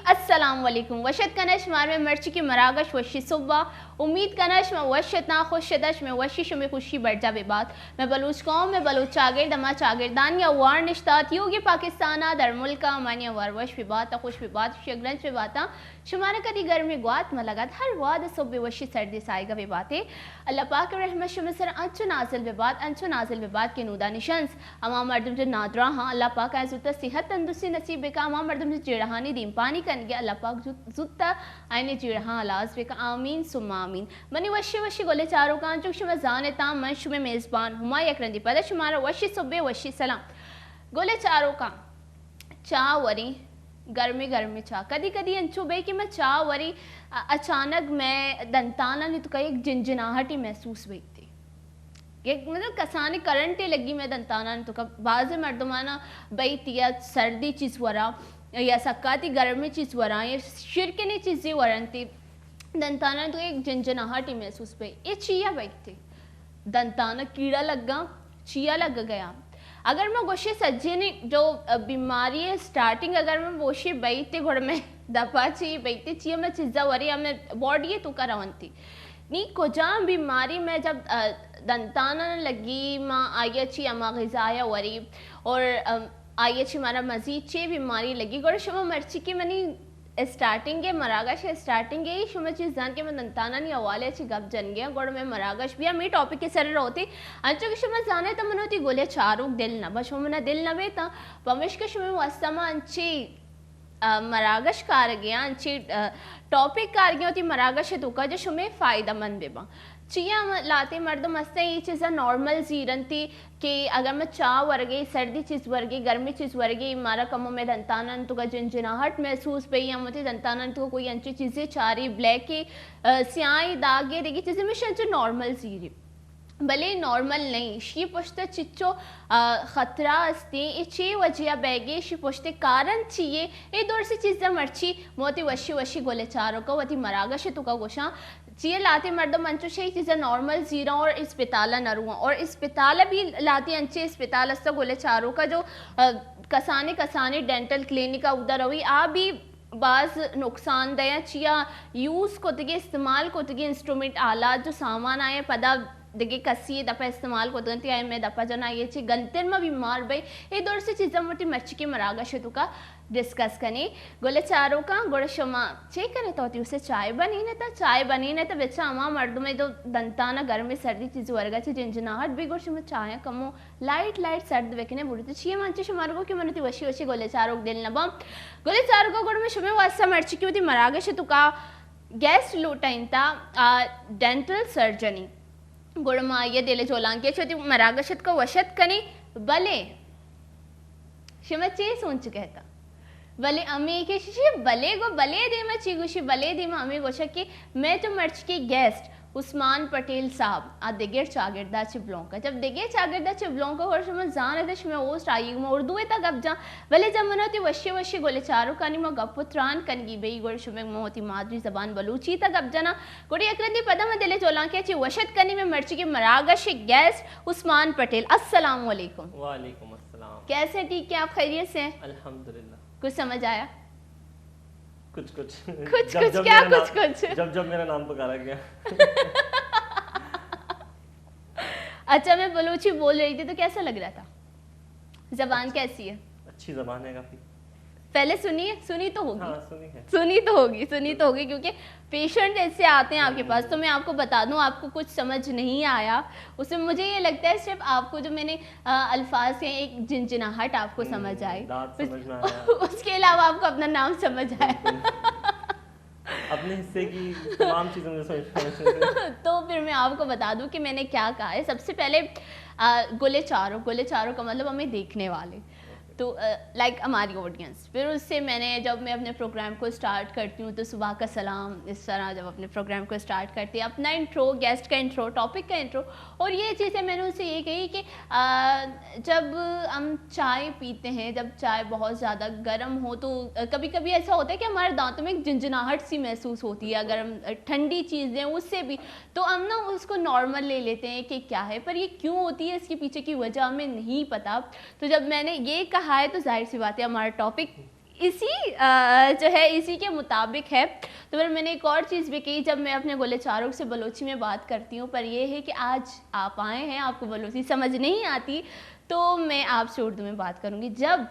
अस्सलाम वालेकुम। वशत कनश मार में मर्ची की मरागश वशी सुबह उम्मीद कनश में वशतना खुशदश में वशिश में खुशी बढ़ जावे बात मैं बलूच कौम में बलूच चागिर दमा चागिरदान या वार निश्तात योगी पाकिस्ताना दर मुल्का मानिया वार वश भी बात खुश भी बात शगरंज भी बात शुमारा कदी गर्मी ग्वात में लगात हर वाद सब वशी सर्दी साएगा वे बातें अल्लाह पाक रहमत शुमसर अंचु नाजिल वे बात के नूदा निशंस अमा मर्दम जो नादरा हाँ अल्लाह पाक आजुता सेहत तंदुरुस्ती नसीब बेका अमा मर्दम जो जेड़हानी दीम पानी कन गया अल्लाह पाक जुत्ता आईने जेड़हा अलाज बेका आमीन सुम्मा आमीन मनी वशी वशी गोले चारों का जो शुम जाने ताम मन शुमे मेजबान हुमा यकरंदी पदा शुमारा वशी सुबे वशी सलाम गोले चारों का चा वरी गर्मी गर्मी चा कदी कदी अंचू बे कि मैं चा वरी अचानक मैं दंताना ने तो कहीं एक झिनझिनाहट ही महसूस हुई थी एक मतलब कसाने करंट ही लगी मैं दंताना ने तो कब बाज़ मर्दमाना बई तिया सर्दी चीज़ वरा या सक्काती गर्मी चीज़ वरा या शिरकनी चीज़ें वरनती दंताना तो एक झिनझिनाहट ही महसूस हुई ये चिया बई थी दंताना कीड़ा लगा चिया लग गया अगर मैं गोशी सज्जे ने जो बीमारी है स्टार्टिंग अगर मैं गोशी बई थी घोड़ में दफा चाहिए बई थी चिया मैं चीज़ा वरी हमें बॉडी है तो करवन थी नी कोजा बीमारी में जब दंताना लगी माँ आई अच्छी अमा ग़िज़ाया वरी और आई अच्छी हमारा मज़ीद चे बीमारी लगी गोड़ शुमा मर्ची की मनी स्टार्टिंग के मरागश स्टार्टिंग के शुमा चीज़ जान के मैं दंताना नहीं हवाले अच्छी गप जन गया गोड़ में मरागश भी मी टॉपिक के सर होती अंचो के शुमा जाने तो मन होती गोले चारों दिल न बस मना दिल न बेता पमिश के शुमे वस्तमा अंची मरागश कार गया अंची टॉपिक कार गया होती मरागश तो का जो शुमे फ़ायदा मंद बेबा चिया लाते मर्द मस्ते ये चीज़ा नॉर्मल जीरन थी कि अगर मैं चा वर्गे सर्दी चीज़ वर्गे गर्मी चीज़ वर्गे मारा कमों में दंतानन तो का झिनझिनाहट महसूस पे या मुझे दंतानन तो कोई अंची चीज़ें चारी ब्लैक की स्याही दागे देखी चीज़ें में शायद नॉर्मल जीरी भले नॉर्मल नहीं शी पुश्ते चिच्चो खतरा अस्ती ये चे वजिया बैगे शी पुश्ते कारण चाहिए ये दौर से चीज़ा मर्ची मोती वशी वशी गोले चारों को वती मरागा से तुका गोशा चिए लाते मर्दम मंचो से चीज़ा नॉर्मल जीरा और इस्पिताला नरुआ और इस्पिताला भी लाती अंचे इस्पिताल अस्ता गोले चारों का जो कसाने डेंटल क्लिनिक का उधर हुई आ भी बाज़ नुकसानदह चिया यूज़ को तगे इस्तेमाल को तगे इंस्ट्रूमेंट आलात जो सामान आए पदा देखिए कसी दफ़ा इस्तेमाल को तो आए मैं दफ़ा जना ये ची गंतर में बीमार भाई ये दौर से चीज़ा मोटी मर्ची के मरागा शुरू का डिस्कस कने गोले चारों का गोले शुमा चेक करे तो होती उसे चाय बनी ने तो बेचा अमा मर्द में जो दंताना गर्मी सर्दी चीज़ वर्गा ची झिनझिनाहट भी गोल शुमा चाय कमो लाइट सर्द वेकने बुढ़ी तो छिए मंचे शुमार को क्यों मनती वशी वशी गोले चारों दिल न बम गोले चारों को गोड़ में शुमे वास्ता मर्ची की होती मरागा शुरू का गेस्ट लूटाइन था डेंटल सर्जनी गुड़मा ये दिले जोलांके छोटी मरागशत को वशत कनी भले शिमा चे सोच कहता भले अम्मी के शिशी भले गो भले दे मैं चीगुशी भले दे मैं अम्मी गोशा कि मैं तो मर्च की गेस्ट उस्मान पटेल साहब आ दिगेर चागिरदा चिबलों का जब दिगेर चागिरदा चिबलों का और शुमा जान है तो ओस्ट आई मैं उर्दू तक अब जा भले जब मनाती वशी वशी गोले चारों कानी मैं गपुत्रान कनगी बेई गोल शुमे मोती मादरी जबान बलूची तक अब जाना गोड़ी अकरंदी पदा में दिले जोलां के ची वशत कनी में मर्ची के मरागश गेस्ट उस्मान पटेल अस्सलाम वालेकुम। वालेकुम अस्सलाम। कैसे ठीक है आप खैरियत से हैं? अल्हम्दुलिल्लाह। कुछ समझ आया? कुछ जब मेरा नाम पुकारा गया अच्छा मैं बलूची बोल रही थी तो कैसा लग रहा था? जबान कैसी है? अच्छी जबान है काफी। पहले सुनी तो होगी। हाँ, सुनी तो होगी क्योंकि पेशेंट ऐसे आते हैं आपके पास तो मैं आपको बता दूं आपको कुछ समझ नहीं आया उसमें मुझे ये लगता है सिर्फ आपको जो मैंने अल्फाज के एक झिनझिनाहट आपको समझ आए उसके अलावा आपको अपना नाम समझ आया अपने हिस्से की तमाम चीज़ें मुझे समझ तो फिर मैं आपको बता दूं कि मैंने क्या कहा है। सबसे पहले गोले चारों का मतलब हमें देखने वाले तो लाइक हमारी ऑडियंस फिर उससे मैंने जब मैं अपने प्रोग्राम को स्टार्ट करती हूँ तो सुबह का सलाम इस तरह जब अपने प्रोग्राम को स्टार्ट करती है अपना इंट्रो गेस्ट का इंट्रो टॉपिक का इंट्रो और ये चीज़ें मैंने उनसे ये कही कि जब हम चाय पीते हैं जब चाय बहुत ज़्यादा गर्म हो तो कभी कभी ऐसा होता है कि हमारे दांतों में एक झिनझिनाहट सी महसूस होती है अगर हम ठंडी चीज़ें उससे भी तो हम ना उसको नॉर्मल ले लेते हैं कि क्या है पर ये क्यों होती है इसके पीछे की वजह हमें नहीं पता। तो जब मैंने ये कहा है तो जाहिर सी बात है हमारा टॉपिक इसी जो है इसी के मुताबिक है। तो फिर मैंने एक और चीज़ भी कही, जब मैं अपने गोले चारों से बलोची में बात करती हूँ, पर यह है कि आज आप आए हैं, आपको बलोची समझ नहीं आती, तो मैं आपसे उर्दू में बात करूँगी। जब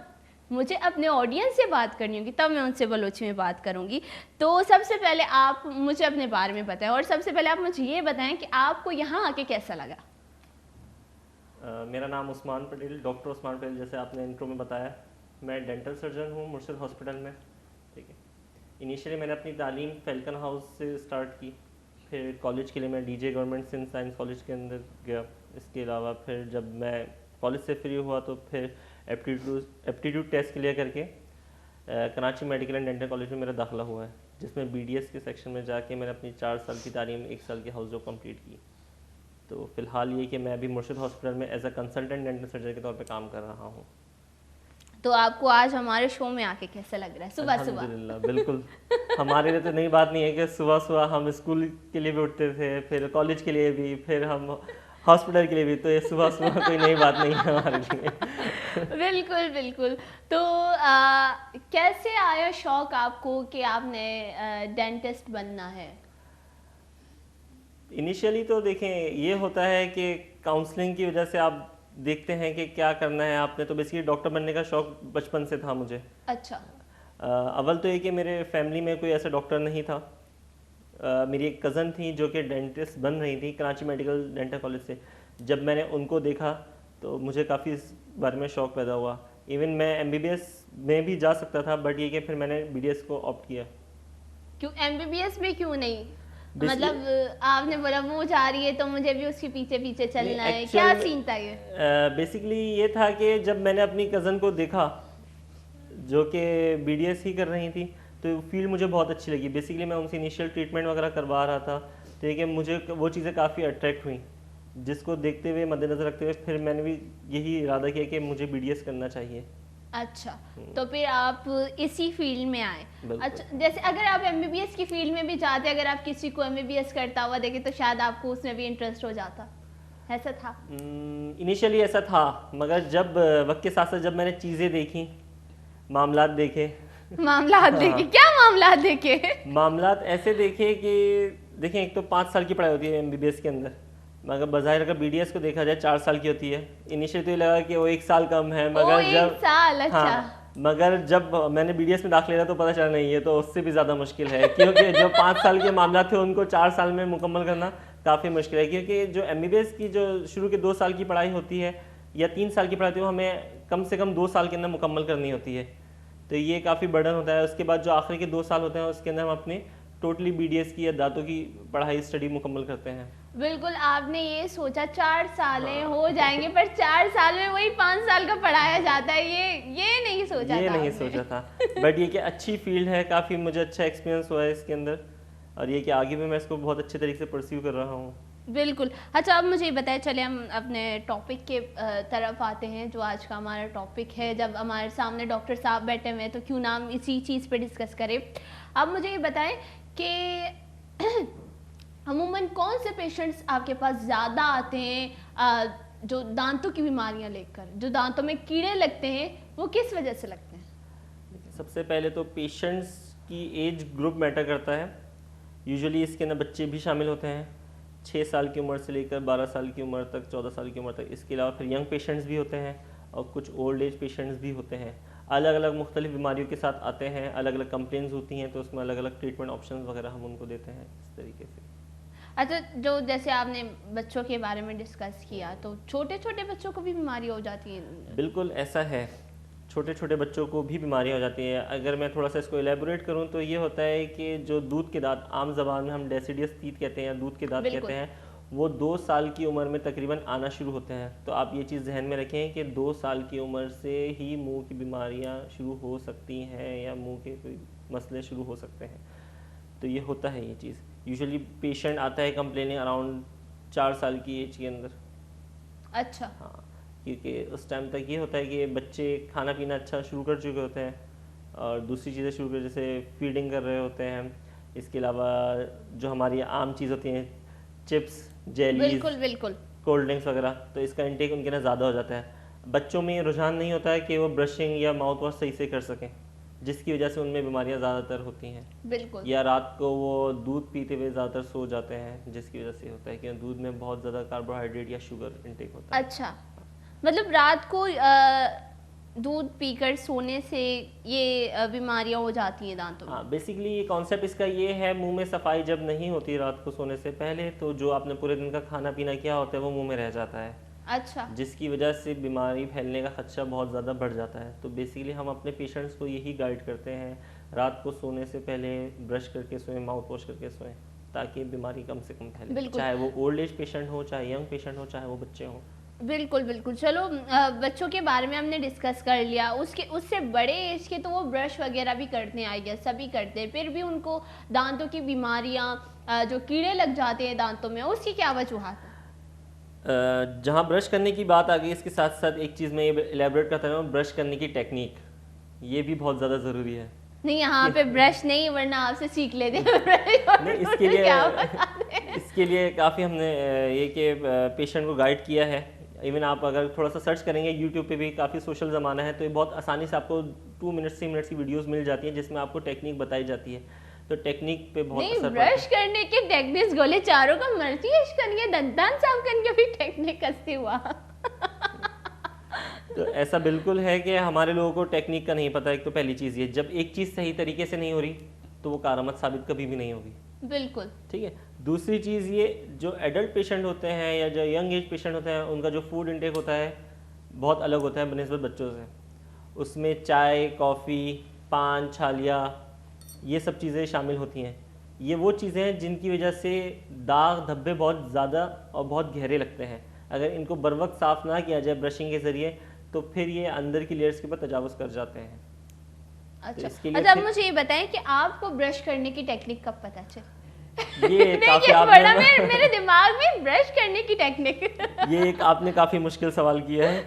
मुझे अपने ऑडियंस से बात करनी होगी तब मैं उनसे बलोची में बात करूँगी। तो सबसे पहले आप मुझे अपने बारे में बताएं, और सबसे पहले आप मुझे ये बताएं कि आपको यहाँ आके कैसा लगा। मेरा नाम उस्मान पटेल, डॉक्टर उस्मान पटेल, जैसे आपने इंट्रो में बताया। मैं डेंटल सर्जन हूँ मुर्शिद हॉस्पिटल में। ठीक है, इनिशियली मैंने अपनी तालीम फैल्कन हाउस से स्टार्ट की, फिर कॉलेज के लिए मैं DJ government Sindh science college के अंदर गया। इसके अलावा फिर जब मैं कॉलेज से फ्री हुआ तो फिर एप्टीट्यूड टेस्ट क्लियर करके Karachi medical and dental college में मेरा दाखिला हुआ है, जिसमें बीडीएस के सेक्शन में जाके मैंने अपनी 4 साल की तालीम 1 साल की हाउस जॉब कंप्लीट की। तो फिलहाल ये कि मैं अभी मुर्शिद हॉस्पिटल में as a consultant dental surgeon के तौर पे काम कर रहा हूँ। तो आपको आज हमारे शो में आके कैसा लग रहा है सुबह सुबह? अल्हम्दुलिल्लाह, बिल्कुल। हमारे लिए तो नई बात नहीं है कि सुबह सुबह हम स्कूल के लिए भी उठते थे, फिर कॉलेज के लिए भी, फिर हम हॉस्पिटल के लिए भी, तो ये सुबह सुबह कोई नई बात नहीं है हमारे लिए। बिल्कुल बिल्कुल। तो कैसे आया शौक आपको कि आपने डेंटिस्ट बनना है? इनिशियली तो देखें, ये होता है कि काउंसलिंग की वजह से आप देखते हैं कि क्या करना है आपने, तो बेसिकली डॉक्टर बनने का शौक बचपन से था मुझे। अच्छा। अव्वल तो ये कि मेरे फैमिली में कोई ऐसा डॉक्टर नहीं था। मेरी एक कज़न थी जो कि डेंटिस्ट बन रही थी कराची मेडिकल डेंटल कॉलेज से। जब मैंने उनको देखा तो मुझे काफ़ी इस बारे में शौक पैदा हुआ। इवन मैं एमबीबीएस में भी जा सकता था, बट ये कि फिर मैंने बीडीएस को ऑप्ट किया। क्यों एमबीबीएस में क्यों नहीं? मतलब आपने बोला वो जा रही है तो मुझे भी उसके पीछे पीछे चलना है, क्या सीन था ये? बेसिकली ये था कि जब मैंने अपनी कज़न को देखा जो कि बीडीएस ही कर रही थी, तो फील्ड मुझे बहुत अच्छी लगी। बेसिकली मैं उनसे इनिशियल ट्रीटमेंट वगैरह करवा रहा था, तो ये कि मुझे वो चीज़ें काफ़ी अट्रैक्ट हुई, जिसको देखते हुए मद्देनज़र रखते हुए फिर मैंने भी यही इरादा किया कि मुझे बीडीएस करना चाहिए। अच्छा, तो फिर आप इसी फील्ड में आए। अच्छा, जैसे अगर आप एमबीबीएस की फील्ड में भी जाते, अगर आप किसी को एमबीबीएस करता हुआ देखे तो शायद आपको उसमें भी इंटरेस्ट हो जाता, ऐसा था? इनिशियली ऐसा था, मगर जब वक्त के साथ साथ जब मैंने चीज़ें देखी, मामलात देखे मामलात देखे? क्या मामलात देखे? मामलात ऐसे देखे कि देखें, एक तो 5 साल की पढ़ाई होती है एमबीबीएस के अंदर, मगर बज़ाहिर अगर बीडीएस को देखा जाए 4 साल की होती है। इनिशियली तो ये लगा कि वो 1 साल कम है, मगर जब 1 साल, अच्छा। हाँ, मगर जब मैंने बीडीएस में दाखिला लिया तो पता चला नहीं, ये तो उससे भी ज़्यादा मुश्किल है, क्योंकि जो 5 साल के मामला थे उनको 4 साल में मुकम्मल करना काफ़ी मुश्किल है। क्योंकि जो एमबीबीएस की जो शुरू के 2 साल की पढ़ाई होती है या 3 साल की पढ़ाई होती है, वो हमें कम से कम 2 साल के अंदर मुकम्मल करनी होती है, तो ये काफ़ी बर्डन होता है। उसके बाद जो आखिरी के 2 साल होते हैं उसके अंदर हम अपनी टोटली बीडीएस की या दांतों की पढ़ाई स्टडी मुकम्मल करते हैं। बिल्कुल, आपने ये सोचा 4 सालें हो जाएंगे, पर 4 साल में वही 5 साल का पढ़ाया जाता है, ये नहीं सोचा था? ये नहीं सोचा था, बट ये कि अच्छी फील्ड है, काफ़ी मुझे अच्छा एक्सपीरियंस हुआ है इसके अंदर, और ये कि आगे भी मैं इसको बहुत अच्छे तरीके से परस्यू कर रहा हूँ। बिल्कुल। अच्छा, अब मुझे बताएं, चले हम अपने टॉपिक के तरफ आते हैं, जो आज का हमारा टॉपिक है। जब हमारे सामने डॉक्टर साहब बैठे हुए हैं तो क्यों ना हम इसी चीज़ पे डिस्कस करें। अब मुझे ये बताएं कि अमूमन कौन से पेशेंट्स आपके पास ज़्यादा आते हैं जो दांतों की बीमारियां लेकर, जो दांतों में कीड़े लगते हैं, वो किस वजह से लगते हैं? सबसे पहले तो पेशेंट्स की एज ग्रुप मैटर करता है। यूजुअली इसके अंदर बच्चे भी शामिल होते हैं, 6 साल की उम्र से लेकर 12 साल की उम्र तक, 14 साल की उम्र तक। इसके अलावा फिर यंग पेशेंट्स भी होते हैं और कुछ ओल्ड एज पेशेंट्स भी होते हैं। अलग अलग मुख्तलिफ बीमारियों के साथ आते हैं, अलग अलग कंप्लेंट्स होती हैं, तो उसमें अलग अलग ट्रीटमेंट ऑप्शन वगैरह हम उनको देते हैं इस तरीके से। अच्छा, जो जैसे आपने बच्चों के बारे में डिस्कस किया, तो छोटे छोटे बच्चों को भी बीमारी हो जाती है? बिल्कुल ऐसा है, छोटे छोटे बच्चों को भी बीमारियाँ हो जाती हैं। अगर मैं थोड़ा सा इसको एलेबोरेट करूँ तो ये होता है कि जो दूध के दांत, आम ज़बान में हम डेसिडियस टीथ कहते हैं या दूध के दांत कहते हैं, वो 2 साल की उम्र में तकरीबन आना शुरू होते हैं। तो आप ये चीज़ जहन में रखें कि 2 साल की उम्र से ही मुंह की बीमारियां शुरू हो सकती हैं या मुंह के कोई मसले शुरू हो सकते हैं। तो ये होता है ये चीज़। यूजुअली पेशेंट आता है कंप्लेनिंग अराउंड 4 साल की एज के अंदर। अच्छा। हाँ, क्योंकि उस टाइम तक ये होता है कि बच्चे खाना पीना अच्छा शुरू कर चुके होते हैं और दूसरी चीज़ें शुरू कर, जैसे फीडिंग कर रहे होते हैं। इसके अलावा जो हमारी आम चीज़ होती हैं, चिप्स, जेलीज, बिल्कुल बिल्कुल, कोल्ड ड्रिंक्स वगैरह, तो इसका इंटेक उनके ना ज़्यादा हो जाता है। बच्चों में ये रुझान नहीं होता है कि वो ब्रशिंग या माउथ वॉश सही से कर सकें, जिसकी वजह से उनमें बीमारियां ज़्यादातर होती हैं। बिल्कुल। या रात को वो दूध पीते हुए ज़्यादातर सो जाते हैं, जिसकी वजह से होता है कि दूध में बहुत ज़्यादा कार्बोहाइड्रेट या शुगर इंटेक होता है। अच्छा, मतलब रात को दूध पीकर सोने से ये बीमारियां हो जाती हैं दांतों में। हाँ, बेसिकली ये कॉन्सेप्ट इसका ये है, मुंह में सफाई जब नहीं होती रात को सोने से पहले, तो जो आपने पूरे दिन का खाना पीना किया होता है वो मुंह में रह जाता है, अच्छा। जिसकी वजह से बीमारी फैलने का खदशा बहुत ज़्यादा बढ़ जाता है। तो बेसिकली हम अपने पेशेंट्स को यही गाइड करते हैं, रात को सोने से पहले ब्रश करके सोएं, माउथ वॉश करके सोएं, ताकि बीमारी कम से कम फैले, चाहे वो ओल्ड एज पेशेंट हो, चाहे यंग पेशेंट हो, चाहे वो बच्चे हों। बिल्कुल बिल्कुल। चलो बच्चों के बारे में हमने डिस्कस कर लिया, उससे बड़े एज के तो वो ब्रश वगैरह भी करते हैं, आई गेस सभी करते हैं, फिर भी उनको दांतों की बीमारियां जो कीड़े लग जाते हैं दांतों में, उसकी क्या वजूहत है? जहाँ ब्रश करने की बात आ गई, इसके साथ साथ एक चीज़ मैं ये एलेबरेट करता हूँ, ब्रश करने की टेक्निक, ये भी बहुत ज़्यादा ज़रूरी है। नहीं, यहाँ पे ब्रश नहीं, वरना आपसे सीख लेते हैं नहीं, इसके लिए काफ़ी हमने ये कि पेशेंट को गाइड किया है। इवन आप अगर थोड़ा सा सर्च करेंगे यूट्यूब पे भी, काफ़ी सोशल ज़माना है, तो ये बहुत आसानी से आपको 2 मिनट 3 मिनट की वीडियोस मिल जाती हैं, जिसमें आपको टेक्निक बताई जाती है। तो टेक्निक पे बहुत असर पड़ता है। ब्रश करने की टेक्निक्स गोले चारों का मर्जी करनी, दंतान साफ करने भी टेक्निक कसती हुआ। तो ऐसा बिल्कुल है कि हमारे लोगों को टेक्निक का नहीं पता। एक तो पहली चीज़ ये, जब एक चीज़ सही तरीके से नहीं हो रही तो वो कारामद साबित कभी भी नहीं होगी। बिल्कुल ठीक है। दूसरी चीज़ ये, जो एडल्ट पेशेंट होते हैं या जो यंग एज पेशेंट होते हैं, उनका जो फूड इंटेक होता है बहुत अलग होता है बनिस्बत बच्चों से। उसमें चाय, कॉफ़ी, पान, छालिया, ये सब चीज़ें शामिल होती हैं। ये वो चीज़ें हैं जिनकी वजह से दाग धब्बे बहुत ज़्यादा और बहुत गहरे लगते हैं। अगर इनको बर वक्त साफ़ ना किया जाए ब्रशिंग के ज़रिए, तो फिर ये अंदर की लेयर्स के ऊपर तजावुज़ कर जाते हैं। अच्छा, तो अच्छा, अब मुझे ये बताएं कि आपको ब्रश करने की टेक्निक कब पता चली? ये काफी बड़ा मेरे दिमाग में ब्रश करने की टेक्निक ये एक आपने काफ़ी मुश्किल सवाल किया है।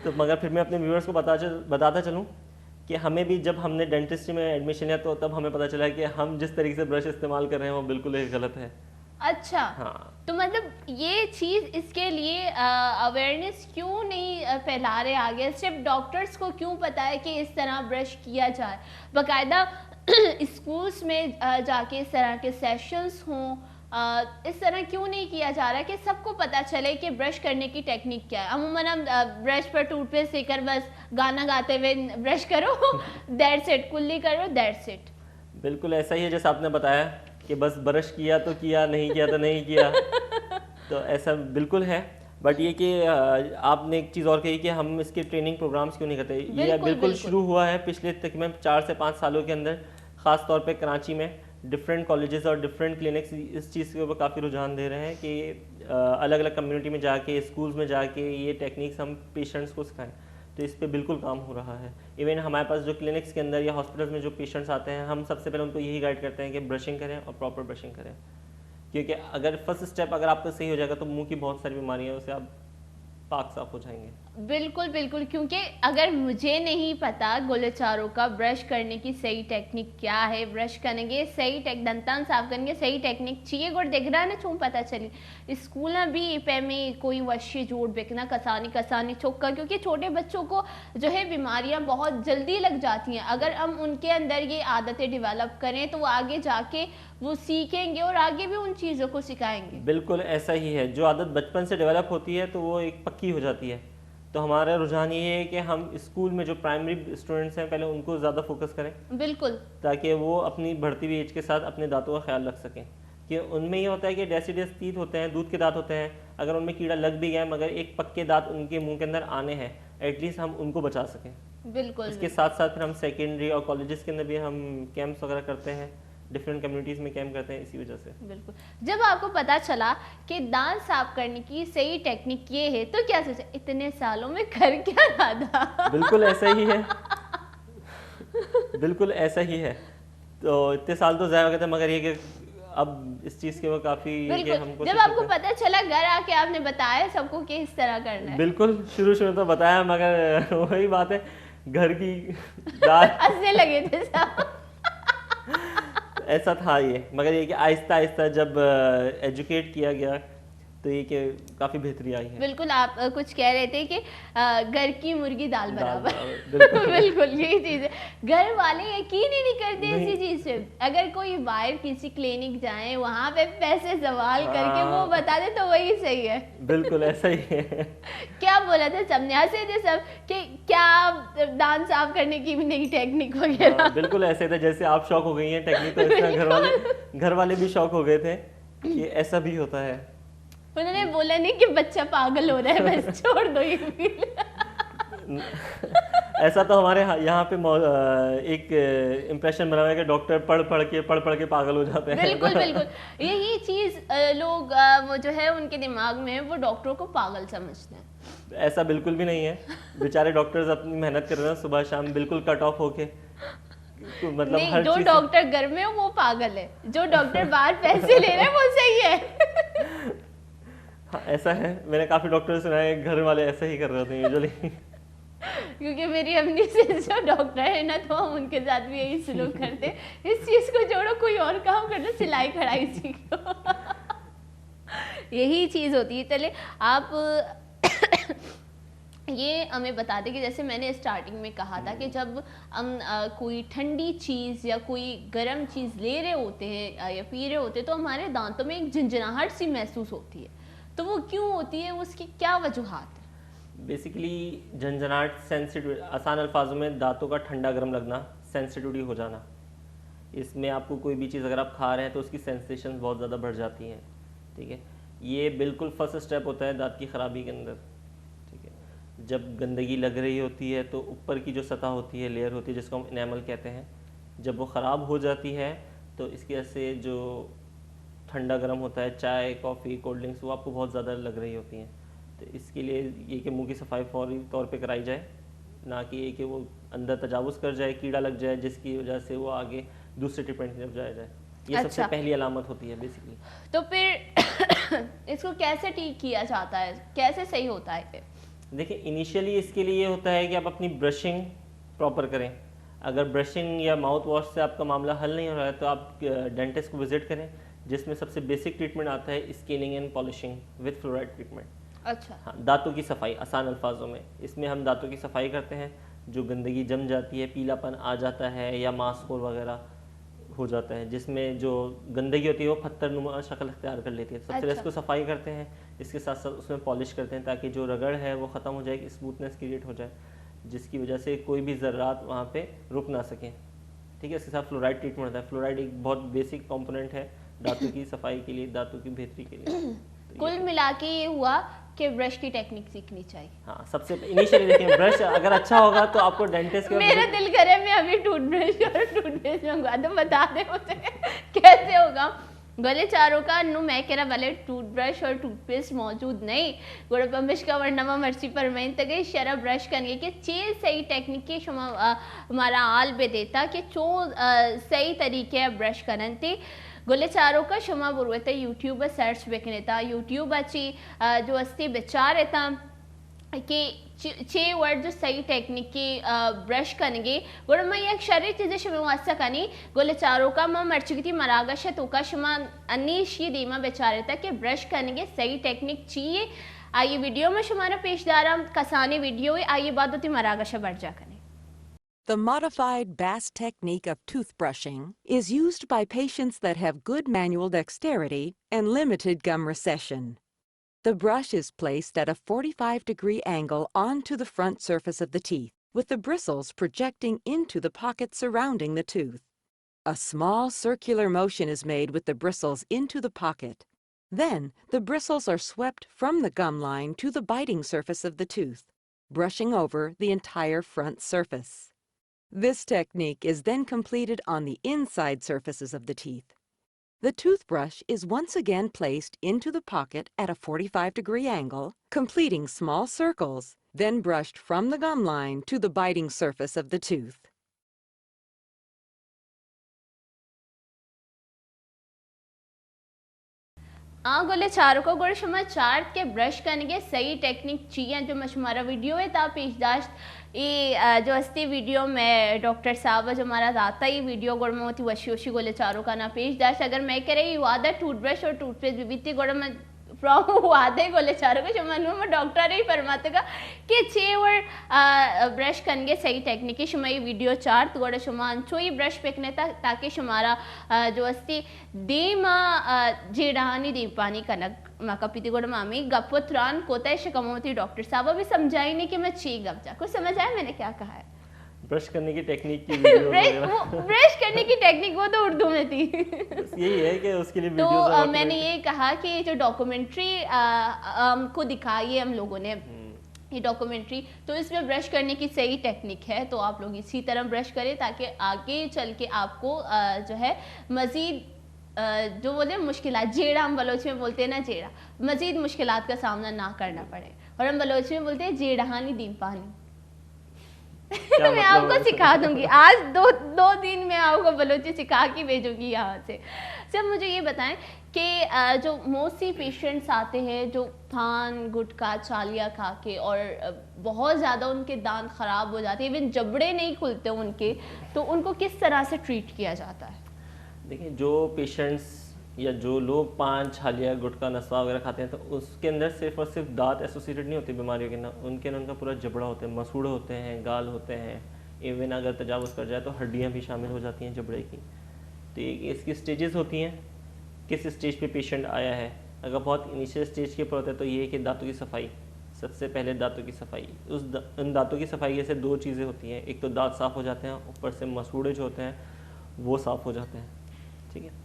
तो मगर फिर मैं अपने व्यूअर्स को बताता चलूँ कि हमें भी जब हमने डेंटिस्ट्री में एडमिशन लिया, तो तब हमें पता चला कि हम जिस तरीके से ब्रश इस्तेमाल कर रहे हैं वो बिल्कुल ही गलत है। अच्छा। हाँ, तो मतलब ये चीज़, इसके लिए अवेयरनेस क्यों नहीं फैला रहे आगे? सिर्फ डॉक्टर्स को क्यों पता है कि इस तरह ब्रश किया जाए? बाकायदा स्कूल्स में जाके इस तरह के सेशंस हों, इस तरह क्यों नहीं किया जा रहा है कि सबको पता चले कि ब्रश करने की टेक्निक क्या है? अमूमन हम ब्रश पर टूथपेस्ट लेकर बस गाना गाते हुए ब्रश करो, दैट्स इट, कुल्ली करो, दैट्स इट। बिल्कुल ऐसा ही है जैसा आपने बताया कि बस ब्रश किया तो किया, नहीं किया तो नहीं किया। तो ऐसा बिल्कुल है। बट ये कि आपने एक चीज़ और कही कि हम इसके ट्रेनिंग प्रोग्राम्स क्यों नहीं करते। ये बिल्कुल शुरू हुआ है पिछले तकरीबन 4 से 5 सालों के अंदर, ख़ास तौर पे कराची में डिफरेंट कॉलेजेस और डिफरेंट क्लिनिक्स इस चीज़ के ऊपर काफ़ी रुझान दे रहे हैं कि अलग अलग कम्युनिटी में जाके, स्कूल्स में जाके ये टेक्निक्स हम पेशेंट्स को सिखाएं। तो इस पे बिल्कुल काम हो रहा है। इवन हमारे पास जो क्लिनिक्स के अंदर या हॉस्पिटल्स में जो पेशेंट्स आते हैं, हम सबसे पहले उनको यही गाइड करते हैं कि ब्रशिंग करें और प्रॉपर ब्रशिंग करें, क्योंकि अगर फर्स्ट स्टेप अगर आपका सही हो जाएगा तो मुंह की बहुत सारी बीमारियां उससे आप पाक साफ हो जाएंगे। बिल्कुल बिल्कुल, क्योंकि अगर मुझे नहीं पता गोलेचारों का ब्रश करने की सही टेक्निक क्या है, ब्रश करेंगे सही दंतान साफ करेंगे सही टेक्निक चाहिए गोड़ देख रहा है ना, छू पता चली स्कूल भी पे में कोई वशी जोड़ बेकना कसानी कसानी चौका, क्योंकि छोटे बच्चों को जो है बीमारियां बहुत जल्दी लग जाती हैं। अगर हम उनके अंदर ये आदतें डेवलप करें तो वो आगे जाके वो सीखेंगे और आगे भी उन चीज़ों को सिखाएंगे। बिल्कुल ऐसा ही है, जो आदत बचपन से डेवलप होती है तो वो एक पक्की हो जाती है। तो हमारा रुझान ये है कि हम स्कूल में जो प्राइमरी स्टूडेंट्स हैं पहले उनको ज़्यादा फोकस करें। बिल्कुल, ताकि वो अपनी बढ़ती हुई एज के साथ अपने दांतों का ख्याल रख सकें। कि उनमें ये होता है कि डेसिडियस टीथ होते हैं, दूध के दांत होते हैं, अगर उनमें कीड़ा लग भी गया मगर एक पक्के दांत उनके मुंह के अंदर आने हैं, एटलीस्ट हम उनको बचा सकें। बिल्कुल। इसके साथ साथ फिर हम सेकेंडरी और कॉलेजेस के अंदर भी हम कैंप्स वगैरह करते हैं, डिफरेंट कम्युनिटीज़ में कैंप करते हैं इसी वजह से। बिल्कुल। जब आपको पता चला कि दांत साफ करने की सही टेक्निक ये है तो क्या सोचा, इतने सालों में कर क्या रहा था? बिल्कुल ऐसा ही है। बिल्कुल ऐसा ही है। तो इतने साल तो ज़ाया हो गए थे, मगर ये कि अब इस चीज़ के वो काफ़ी हमको जब आपको पता चला घर आके आपने बताया सबको कि इस तरह करना है? बिल्कुल शुरू में तो बताया, मगर वही बात है, घर की दाल हंसने लगे थे सब। ऐसा था ये। मगर ये कि आहिस्ता आहिस्ता जब एजुकेट किया गया तो ये कि काफ़ी बेहतरी आई है। बिल्कुल, आप कुछ कह रहे थे कि घर की मुर्गी दाल बराबर। बिल्कुल। बिल्कुल यही चीज़ है। घर वाले यकीन ही नहीं करते नहीं। इसी चीज़ पे। अगर कोई बाहर किसी क्लिनिक जाए, वहाँ पे पैसे सवाल करके वो हाँ। बता दे तो वही सही है। बिल्कुल ऐसा ही है। क्या बोला था सबने? हंसे थे सब कि क्या दांत साफ करने की भी नई टेक्निक वगैरह। हाँ, बिल्कुल ऐसे थे जैसे आप शॉक हो गई हैं टेक्निक, तो इस तरह घर वाले भी शॉक हो गए थे कि ऐसा भी होता है। उन्होंने बोला नहीं कि बच्चा पागल हो रहा है, बस छोड़ दो ये फील। ऐसा तो हमारे यहाँ पे एक इम्प्रेशन बना हुआ है कि डॉक्टर पढ़ पढ़ के पागल हो जाते हैं। बिल्कुल बिल्कुल, यही चीज लोग वो जो है उनके दिमाग में वो डॉक्टरों को पागल समझते हैं। ऐसा बिल्कुल भी नहीं है। बेचारे डॉक्टर्स अपनी मेहनत कर रहे हैं सुबह शाम, बिल्कुल कट ऑफ होके, तो मतलब नहीं, हर जो चीज डॉक्टर घर में हो वो पागल है, जो डॉक्टर बाहर पैसे ले रहे हैं वो सही है। हाँ ऐसा है, मैंने काफी डॉक्टर सुना है घर वाले ऐसा ही कर रहे होते हैं यूजुअली। क्योंकि मेरी अम्मी से जो डॉक्टर है ना, तो हम उनके साथ भी यही सलूक करते, इस चीज को जोड़ो, कोई और काम कर लो, सिलाई कढ़ाई सीखो। यही चीज होती है। चले आप ये हमें बता दें कि जैसे मैंने स्टार्टिंग में कहा था कि जब हम कोई ठंडी चीज़ या कोई गर्म चीज़ ले रहे होते हैं या पी रहे होते हैं, तो हमारे दांतों में एक झंझनाहट सी महसूस होती है। तो वो क्यों होती है, उसकी क्या वजूहात है? बेसिकली झंझनाहट सेंसिटिव, आसान अल्फाजों में दांतों का ठंडा गर्म लगना, सेंसिटिविटी हो जाना। इसमें आपको कोई भी चीज़ अगर आप खा रहे हैं तो उसकी सेंसेशन बहुत ज़्यादा बढ़ जाती हैं। ठीक है, ये बिल्कुल फर्स्ट स्टेप होता है दांत की खराबी के अंदर। ठीक है, जब गंदगी लग रही होती है तो ऊपर की जो सतह होती है, लेयर होती है, जिसको हम इनेमल कहते हैं, जब वो ख़राब हो जाती है तो इसकी वजह से जो ठंडा गर्म होता है, चाय कॉफ़ी कोल्ड ड्रिंक्स, वो आपको बहुत ज़्यादा लग रही होती हैं। तो इसके लिए ये कि मुंह की सफाई फौरी तौर पे कराई जाए, ना कि ये कि वो अंदर तजावुज़ कर जाए, कीड़ा लग जाए, जिसकी वजह से वो आगे दूसरे ट्रीटमेंट की तरफ जाया जाए। ये सबसे अच्छा। पहली अलामत होती है बेसिकली। तो फिर इसको कैसे ठीक किया जाता है, कैसे सही होता है ये? देखिए, इनिशियली इसके लिए ये होता है कि आप अपनी ब्रशिंग प्रॉपर करें। अगर ब्रशिंग या माउथ वॉश से आपका मामला हल नहीं हो रहा है तो आप डेंटिस्ट को विजिट करें, जिसमें सबसे बेसिक ट्रीटमेंट आता है scaling and polishing with fluoride treatment. अच्छा। हाँ, दांतों की सफाई आसान अल्फाजों में, इसमें हम दांतों की सफाई करते हैं। जो गंदगी जम जाती है, पीलापन आ जाता है या मांसखोर वगैरह हो जाता है, जिसमें जो गंदगी होती है वो पत्थरनुमा शक्ल अख्तियार कर लेती है, सबसे पहले अच्छा। इसको सफाई करते हैं। इसके साथ साथ उसमें पॉलिश करते हैं ताकि जो रगड़ है वो ख़त्म हो जाए, स्मूथनेस क्रिएट हो जाए, जिसकी वजह से कोई भी ज़र्रात वहाँ पे रुक ना सकें। ठीक है, इसके साथ फ्लोराइड ट्रीटमेंट होता है। फ्लोराइड एक बहुत बेसिक कंपोनेंट है दांतों की सफाई के लिए, दांतों की बेहतरी के लिए। तो कुल मिला के ये हुआ कि ब्रश की टेक्निक सीखनी चाहिए। हाँ, सबसे इनिशियली देखिए, ब्रश अगर अच्छा होगा तो आपको डेंटिस्ट के मेरा दिल करे मैं अभी टूथब्रश और टूथपेस्ट मंगवा दूं, बता दे मुझे कैसे होगा। गले चारों का नु मैं कह रहा वाले टूथब्रश और टूथपेस्ट मौजूद नहीं, गुड़ पमिश का वर्णमा मर्सी पर मैं तक शरा ब्रश करने के चीज सही टेक्निक के शुमा हमारा आल बे देता कि चो सही तरीके ब्रश करन थे। गुले चारों का शुमा बुरवते यूट्यूब सर्च बेकने था, यूट्यूब अच्छी जो अस्ती बेचार था कि 6 वर्ड जो सही टेक्निक की ब्रश करेंगे गुड़ में एक शरीर चीज़ें शुरू वास्ता कनी गोले चारों का मां मर्चुकी मरागश तो का शुमा अनिश ये दीमा बेचारे था कि ब्रश करेंगे सही टेक्निक चाहिए। आइए वीडियो में शुमारा पेशदारा कसानी वीडियो है, आइए बात होती मरागश बढ़ जा करें। The modified Bass technique of toothbrushing is used by patients that have good manual dexterity and limited gum recession. The brush is placed at a 45-degree angle onto the front surface of the teeth, with the bristles projecting into the pocket surrounding the tooth. A small circular motion is made with the bristles into the pocket. Then, the bristles are swept from the gum line to the biting surface of the tooth, brushing over the entire front surface. This technique is then completed on the inside surfaces of the teeth. The toothbrush is once again placed into the pocket at a 45-degree angle, completing small circles, then brushed from the gum line to the biting surface of the tooth. गोले चारों को गोड़ शुमा चार के brush करने सही technique चाहिए जो मशुमारा वीडियो है ता पेशदाश्त ये जो अस्ती वीडियो में डॉक्टर साहब जो हमारा आता ही वीडियो गोड़ में होती वशी वशी गोले चारों का ना पेशदाश्त। अगर मैं कह रही वादा टूथब्रश और टूथपेस्ट बीती गोड़ में फ्रॉम वादे को ले चारों को शुमानु में डॉक्टर ही फरमाते का कि छे और ब्रश करने सही टेक्निक है शुमा ये वीडियो चार तो गोड़ा शुमा अंचो ही ब्रश फेंकने ताकि शुमारा जो अस्ती देमा जेड़ानी दी पानी कनक माका पीती गोड़ा मामी गपवत्रान कोता शकमोती डॉक्टर साहब अभी समझाई नहीं कि मैं ची गप जा कुछ समझ आया मैंने क्या कहा है ब्रश करने की टेक्निक की वीडियो ब्रश करने की टेक्निक वो तो उर्दू में थी यही है कि उसके लिए तो मैंने ये कहा कि जो डॉक्यूमेंट्री को दिखाई है हम लोगों ने ये डॉक्यूमेंट्री तो इसमें ब्रश करने की सही टेक्निक है तो आप लोग इसी तरह ब्रश करें ताकि आगे चल के आपको जो है मज़ीद जो बोलते हैं मुश्किलात जेड़ा हम बलोच में बोलते हैं ना जेड़ा मज़ीद मुश्किलात का सामना ना करना पड़े और हम बलोच में बोलते हैं जेड़ाहानी दीन पानी मैं आपको सिखा दूंगी आज दो दिन में आपको बलोची सिखा के भेजूंगी यहाँ से। सब मुझे ये बताएं कि जो मोस्टली पेशेंट्स आते हैं जो पान गुटखा चालिया खा के और बहुत ज़्यादा उनके दांत ख़राब हो जाते हैं इवन जबड़े नहीं खुलते उनके तो उनको किस तरह से ट्रीट किया जाता है? देखिए जो पेशेंट्स या जो लोग पान छालिया गुटखा नशा वगैरह खाते हैं तो उसके अंदर सिर्फ और सिर्फ दांत एसोसिएटेड नहीं होती बीमारियों के ना उनके अंदर उनका पूरा जबड़ा होते हैं मसूड़े होते हैं गाल होते हैं इवन अगर तजावुज़ कर जाए तो हड्डियाँ भी शामिल हो जाती हैं जबड़े की। तो इसकी स्टेजेस होती हैं किस स्टेज पे पेशेंट आया है। अगर बहुत इनिशियल स्टेज के ऊपर होता है तो ये है कि दांतों की सफाई सबसे पहले दांतों की सफाई उन दांतों की सफाई से दो चीज़ें होती हैं एक तो दांत साफ़ हो जाते हैं ऊपर से मसूड़े जो होते हैं वो साफ़ हो जाते हैं ठीक है।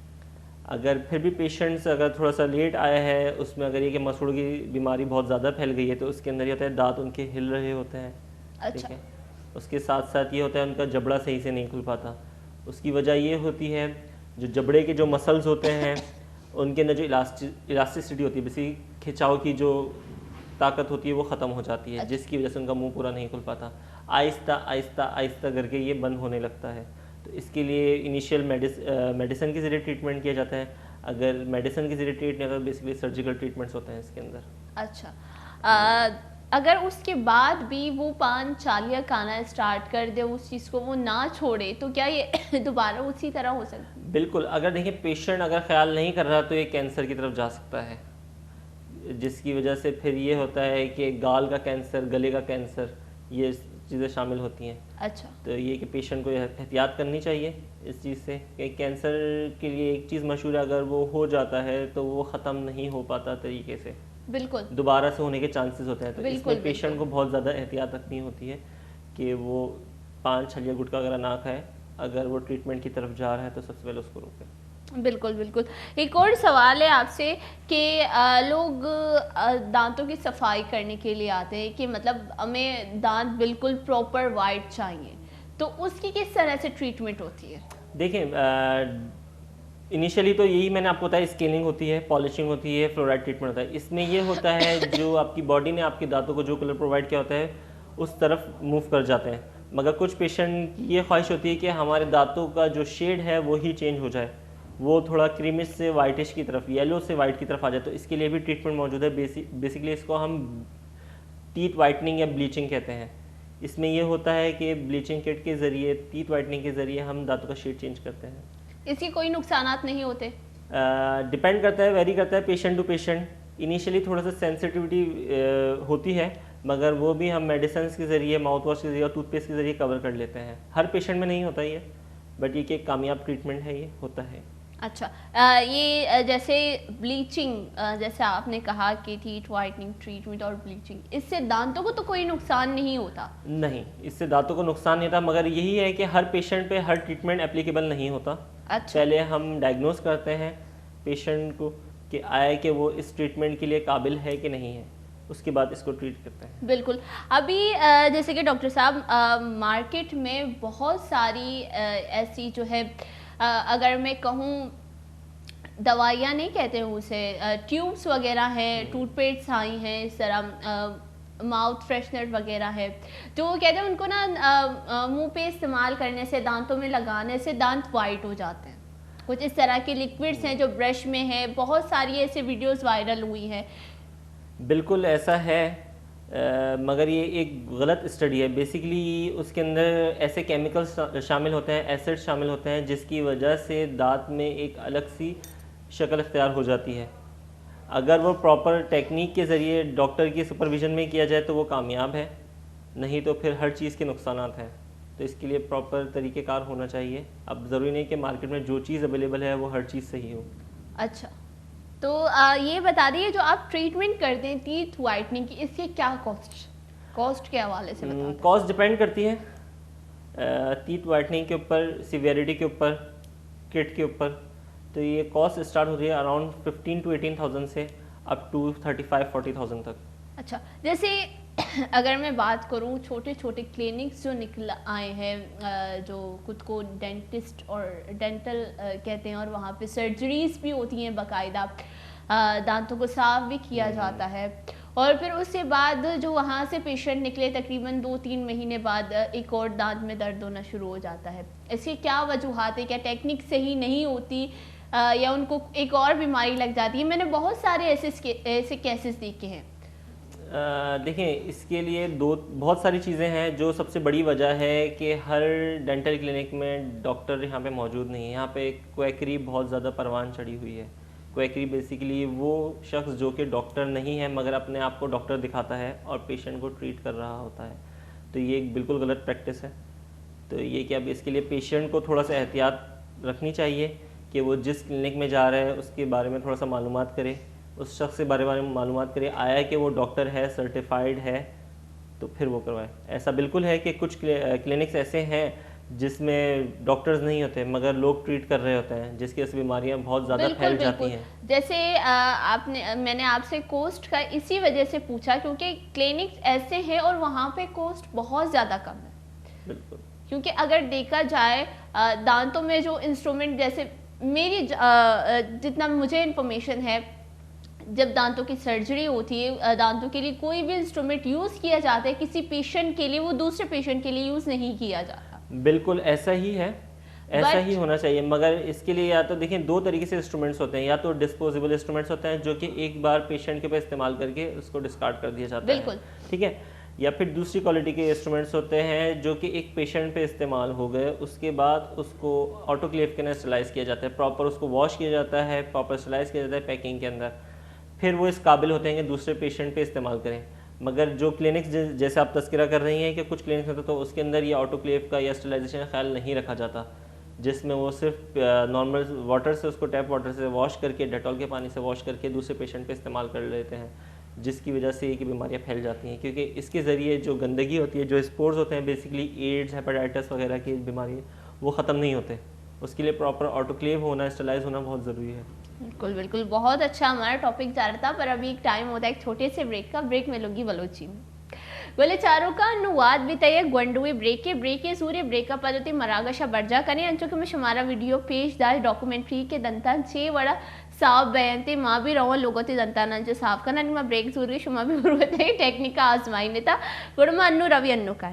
अगर फिर भी पेशेंट्स अगर थोड़ा सा लेट आया है उसमें अगर ये कि मसूड़ की बीमारी बहुत ज़्यादा फैल गई है तो उसके अंदर ये होता है दांत उनके हिल रहे होते हैं अच्छा। ठीक है। उसके साथ साथ ये होता है उनका जबड़ा सही से नहीं खुल पाता। उसकी वजह ये होती है जो जबड़े के जो मसल्स होते हैं उनके अंदर जो इलास्टिसिटी होती है बेसिक खिंचाव की जो ताकत होती है वो ख़त्म हो जाती है जिसकी वजह से उनका मुंह पूरा नहीं खुल पाता। आहिस्ता आहिस्ता आहिस्ता करके ये बंद होने लगता है। तो इसके लिए इनिशियल मेडिसिन के ज़रिए ट्रीटमेंट किया जाता है। अगर मेडिसिन के ज़रिए ट्रीट नहीं होता तो बेसिकली सर्जिकल ट्रीटमेंट्स होते हैं इसके अंदर। अच्छा अगर उसके बाद भी वो पान चालिया खाना स्टार्ट कर दे उस चीज़ को वो ना छोड़े तो क्या ये दोबारा उसी तरह हो सकता है? बिल्कुल। अगर देखिए पेशेंट अगर ख्याल नहीं कर रहा तो ये कैंसर की तरफ जा सकता है जिसकी वजह से फिर ये होता है कि गाल का कैंसर गले का कैंसर ये चीज़ें शामिल होती हैं। अच्छा। तो ये कि पेशेंट को एहतियात करनी चाहिए इस चीज़ से कि कैंसर के लिए एक चीज़ मशहूर है अगर वो हो जाता है तो वो ख़त्म नहीं हो पाता तरीके से बिल्कुल दोबारा से होने के चांसेस होते हैं। तो बिल्कुल, इसमें पेशेंट को बहुत ज़्यादा एहतियात रखनी होती है कि वो पान छलिया गुटखा वगैरह ना खाए। अगर वो ट्रीटमेंट की तरफ जा रहा है तो सबसे पहले उसको रोकें। बिल्कुल बिल्कुल। एक और सवाल है आपसे कि लोग दांतों की सफाई करने के लिए आते हैं कि मतलब हमें दांत बिल्कुल प्रॉपर वाइट चाहिए तो उसकी किस तरह से ट्रीटमेंट होती है? देखें इनिशियली तो यही मैंने आपको बताया स्केलिंग होती है पॉलिशिंग होती है फ्लोराइड ट्रीटमेंट होता है। इसमें ये होता है जो आपकी बॉडी ने आपके दांतों को जो कलर प्रोवाइड किया होता है उस तरफ मूव कर जाते हैं। मगर कुछ पेशेंट की ये ख्वाहिश होती है कि हमारे दांतों का जो शेड है वो ही चेंज हो जाए वो थोड़ा क्रीमिश से वाइटिश की तरफ येलो से वाइट की तरफ आ जाए। तो इसके लिए भी ट्रीटमेंट मौजूद है। बेसिकली इसको हम टीथ वाइटनिंग या ब्लीचिंग कहते हैं। इसमें यह होता है कि ब्लीचिंग किट के ज़रिए टीथ वाइटनिंग के ज़रिए हम दांतों का शेड चेंज करते हैं। इसके कोई नुकसानात नहीं होते? डिपेंड करता है वेरी करता है पेशेंट टू पेशेंट। इनिशियली थोड़ा सा सेंसिटिविटी होती है मगर वो भी हम मेडिसिन के ज़रिए माउथ वॉश के ज़रिए और टूथपेस्ट के ज़रिए कवर कर लेते हैं। हर पेशेंट में नहीं होता ये बट ये कि एक कामयाब ट्रीटमेंट है ये होता है। अच्छा ये जैसे ब्लीचिंग जैसे आपने कहा कि टीथ वाइटनिंग ट्रीटमेंट और ब्लीचिंग इससे दांतों को तो कोई नुकसान नहीं होता? नहीं, इससे दांतों को नुकसान नहीं होता मगर यही है कि हर पेशेंट पे हर ट्रीटमेंट एप्लीकेबल नहीं होता। अच्छा। पहले हम डायग्नोस करते हैं पेशेंट को कि आया कि वो इस ट्रीटमेंट के लिए काबिल है कि नहीं है उसके बाद इसको ट्रीट करते हैं। बिल्कुल। अभी जैसे कि डॉक्टर साहब मार्केट में बहुत सारी ऐसी जो है अगर मैं कहूँ दवाइयाँ नहीं कहते हैं उसे ट्यूब्स वगैरह हैं टूथपेस्ट आई हैं इस तरह माउथ फ्रेशनर वगैरह है जो कहते हैं उनको ना मुंह पे इस्तेमाल करने से दांतों में लगाने से दांत वाइट हो जाते हैं। कुछ इस तरह के लिक्विड्स हैं जो ब्रश में है बहुत सारी ऐसे वीडियोस वायरल हुई हैं। बिल्कुल ऐसा है मगर ये एक गलत स्टडी है। बेसिकली उसके अंदर ऐसे केमिकल्स शामिल होते हैं एसिड शामिल होते हैं जिसकी वजह से दांत में एक अलग सी शक्ल इख्तियार हो जाती है। अगर वो प्रॉपर टेक्निक के ज़रिए डॉक्टर की सुपरविजन में किया जाए तो वो कामयाब है, नहीं तो फिर हर चीज़ के नुकसानात हैं। तो इसके लिए प्रॉपर तरीक़ेकार होना चाहिए। अब ज़रूरी नहीं कि मार्केट में जो चीज़ अवेलेबल है वो हर चीज़ सही हो। अच्छा, तो ये बता दीजिए जो आप ट्रीटमेंट करते हैं टीथ वाइटनिंग की, इसके क्या कॉस्ट के हवाले से बताते हैं? कॉस्ट डिपेंड करती है टीथ वाइटनिंग के ऊपर, सीवियरिटी के ऊपर, किट के ऊपर। तो ये कॉस्ट स्टार्ट होती है अराउंड 15 to 18,000 से अप टू 35-40,000 तक। अच्छा, जैसे अगर मैं बात करूं छोटे छोटे क्लिनिक्स जो निकल आए हैं जो खुद को डेंटिस्ट और डेंटल कहते हैं, और वहाँ पे सर्जरीज भी होती हैं बाकायदा, दांतों को साफ भी किया जाता है, और फिर उसके बाद जो वहाँ से पेशेंट निकले तकरीबन 2-3 महीने बाद एक और दांत में दर्द होना शुरू हो जाता है। इसकी क्या वजूहात है? क्या टेक्निक सही नहीं होती या उनको एक और बीमारी लग जाती है? मैंने बहुत सारे ऐसे केसेस देखे हैं। देखें, इसके लिए बहुत सारी चीज़ें हैं। जो सबसे बड़ी वजह है कि हर डेंटल क्लिनिक में डॉक्टर यहाँ पे मौजूद नहीं है। यहाँ पे क्वैकरी बहुत ज़्यादा परवान चढ़ी हुई है। क्वैकरी बेसिकली वो शख्स जो कि डॉक्टर नहीं है मगर अपने आप को डॉक्टर दिखाता है और पेशेंट को ट्रीट कर रहा होता है। तो ये एक बिल्कुल गलत प्रैक्टिस है। तो ये कि अब इसके लिए पेशेंट को थोड़ा सा एहतियात रखनी चाहिए कि वो जिस क्लिनिक में जा रहा है उसके बारे में थोड़ा सा मालूमात करे, उस शख्स के बारे में मालूमात करे, आया कि वो डॉक्टर है, सर्टिफाइड है, तो फिर वो करवाए। ऐसा बिल्कुल है कि कुछ क्लिनिक्स ऐसे हैं जिसमें डॉक्टर्स नहीं होते मगर लोग ट्रीट कर रहे होते हैं, जिसकी वजह से बीमारियां बहुत ज़्यादा फैल जाती हैं। जैसे मैंने आपसे कॉस्ट का इसी वजह से पूछा क्योंकि क्लिनिक्स ऐसे हैं और वहाँ पे कॉस्ट बहुत ज़्यादा कम है। बिल्कुल, क्योंकि अगर देखा जाए दांतों में जो इंस्ट्रूमेंट, जैसे मेरी जितना मुझे इन्फॉर्मेशन है, जब दांतों की सर्जरी होती है, दांतों के लिए कोई भी इंस्ट्रूमेंट यूज़ किया जाता है किसी पेशेंट के लिए, वो दूसरे पेशेंट के लिए यूज़ नहीं किया जाता। बिल्कुल ऐसा ही है, ऐसा ही होना चाहिए। मगर इसके लिए या तो देखें, दो तरीके से इंस्ट्रूमेंट्स होते हैं। या तो डिस्पोजेबल इंस्ट्रूमेंट्स होते हैं जो कि एक बार पेशेंट के ऊपर इस्तेमाल करके उसको डिस्कार्ड कर दिया जाता है, ठीक है। या फिर दूसरी क्वालिटी के इंस्ट्रूमेंट्स होते हैं जो कि एक पेशेंट पे इस्तेमाल हो गए, उसके बाद उसको ऑटोक्लेव के अंदर स्टरलाइज किया जाता है, प्रॉपर उसको वॉश किया जाता है, प्रॉपर स्टरलाइज किया जाता है पैकिंग के अंदर, फिर वो इस काबिल होते हैं कि दूसरे पेशेंट पे इस्तेमाल करें। मगर जो क्लिनिक्स जैसे आप तस्करा कर रही हैं कि कुछ क्लिनिक्स में तो उसके अंदर ये ऑटोक्लेव का या स्टरलाइजेशन का ख्याल नहीं रखा जाता, जिसमें वो सिर्फ नॉर्मल वाटर से उसको टैप वाटर से वॉश करके, डेटॉल के पानी से वॉश करके दूसरे पेशेंट पे इस्तेमाल कर लेते हैं, जिसकी वजह से कि बीमारियां फैल जाती हैं। क्योंकि इसके ज़रिए जो गंदगी होती है, जो स्पोर्स होते हैं, बेसिकली एड्स, हेपेटाइटिस वगैरह की बीमारी, वो ख़त्म नहीं होते। उसके लिए प्रॉपर ऑटोक्लेव होना, स्टरलाइज होना बहुत ज़रूरी है। बिल्कुल बिल्कुल, बहुत अच्छा हमारा टॉपिक जा रहा था, पर अभी एक टाइम होता है एक छोटे से ब्रेक का। ब्रेक में लोगी बलोची में बोले चारों का अनुवाद भी तय ग्वंडुए ब्रेके सूर्य ब्रेक पद्धति मरागशा बर्जा कने अंचो में हमारा वीडियो पेश दाल डॉक्यूमेंट्री के दंता छे वड़ा साफ बयानते माँ भी रहो लोगों ते दंता जो साफ करना नहीं ब्रेक सूर्य शुमा भी उर्वते टेक्निक आजमाई नेता गुड़मा अन्नू रवि अन्नू का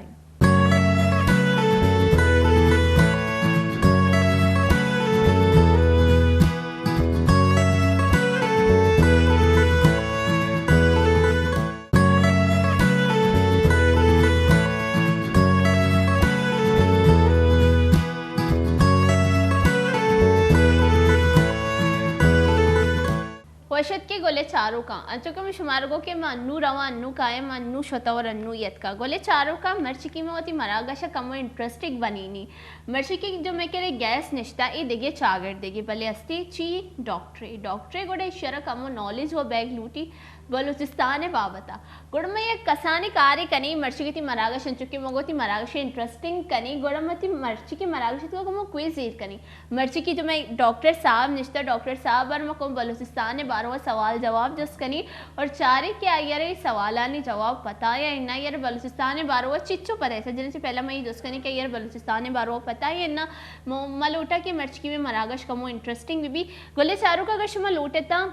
वशत के गोले चारों का अंचो में शुमारगो के अन्नू रवा अन्नू काये अन्नू शत और अन्नू यत का गोले चारों का मर्ची में होती मरागशा कमो इंटरेस्टिंग बनीनी मर्ची की जो मैं कह रही गैस निश्ता ये देगे चागर देगे भले अस्ती ची डॉक्टरे गोड़े इशारा कमो नॉलेज वो बैग लूटी बलूचिस्तान बाबता गुड़म ये कसानी कार्य कनी मर्ची की थी मरागश अंचुकी मगोती मरागश इंटरेस्टिंग कनी गुड़मती मर्ची की मरागश तो कमो क्विज ईद कनी मर्ची की जो मैं डॉक्टर साहब निश्ता डॉक्टर साहब और मको बलूचिस्तान बारवा सवाल जवाब जस कनी और चारे क्या यार सवाल आने जवाब पता या इन्ना यार बलूचिस्तान बारवा चिच्चो पता है जिन से पहला मैं जस कनी क्या यार बलूचिस्तान बारवा पता है इन्ना मलोटा की मर्ची की में मरागश कमो इंटरेस्टिंग भी गोले चारों का अगर शुमा लोटे था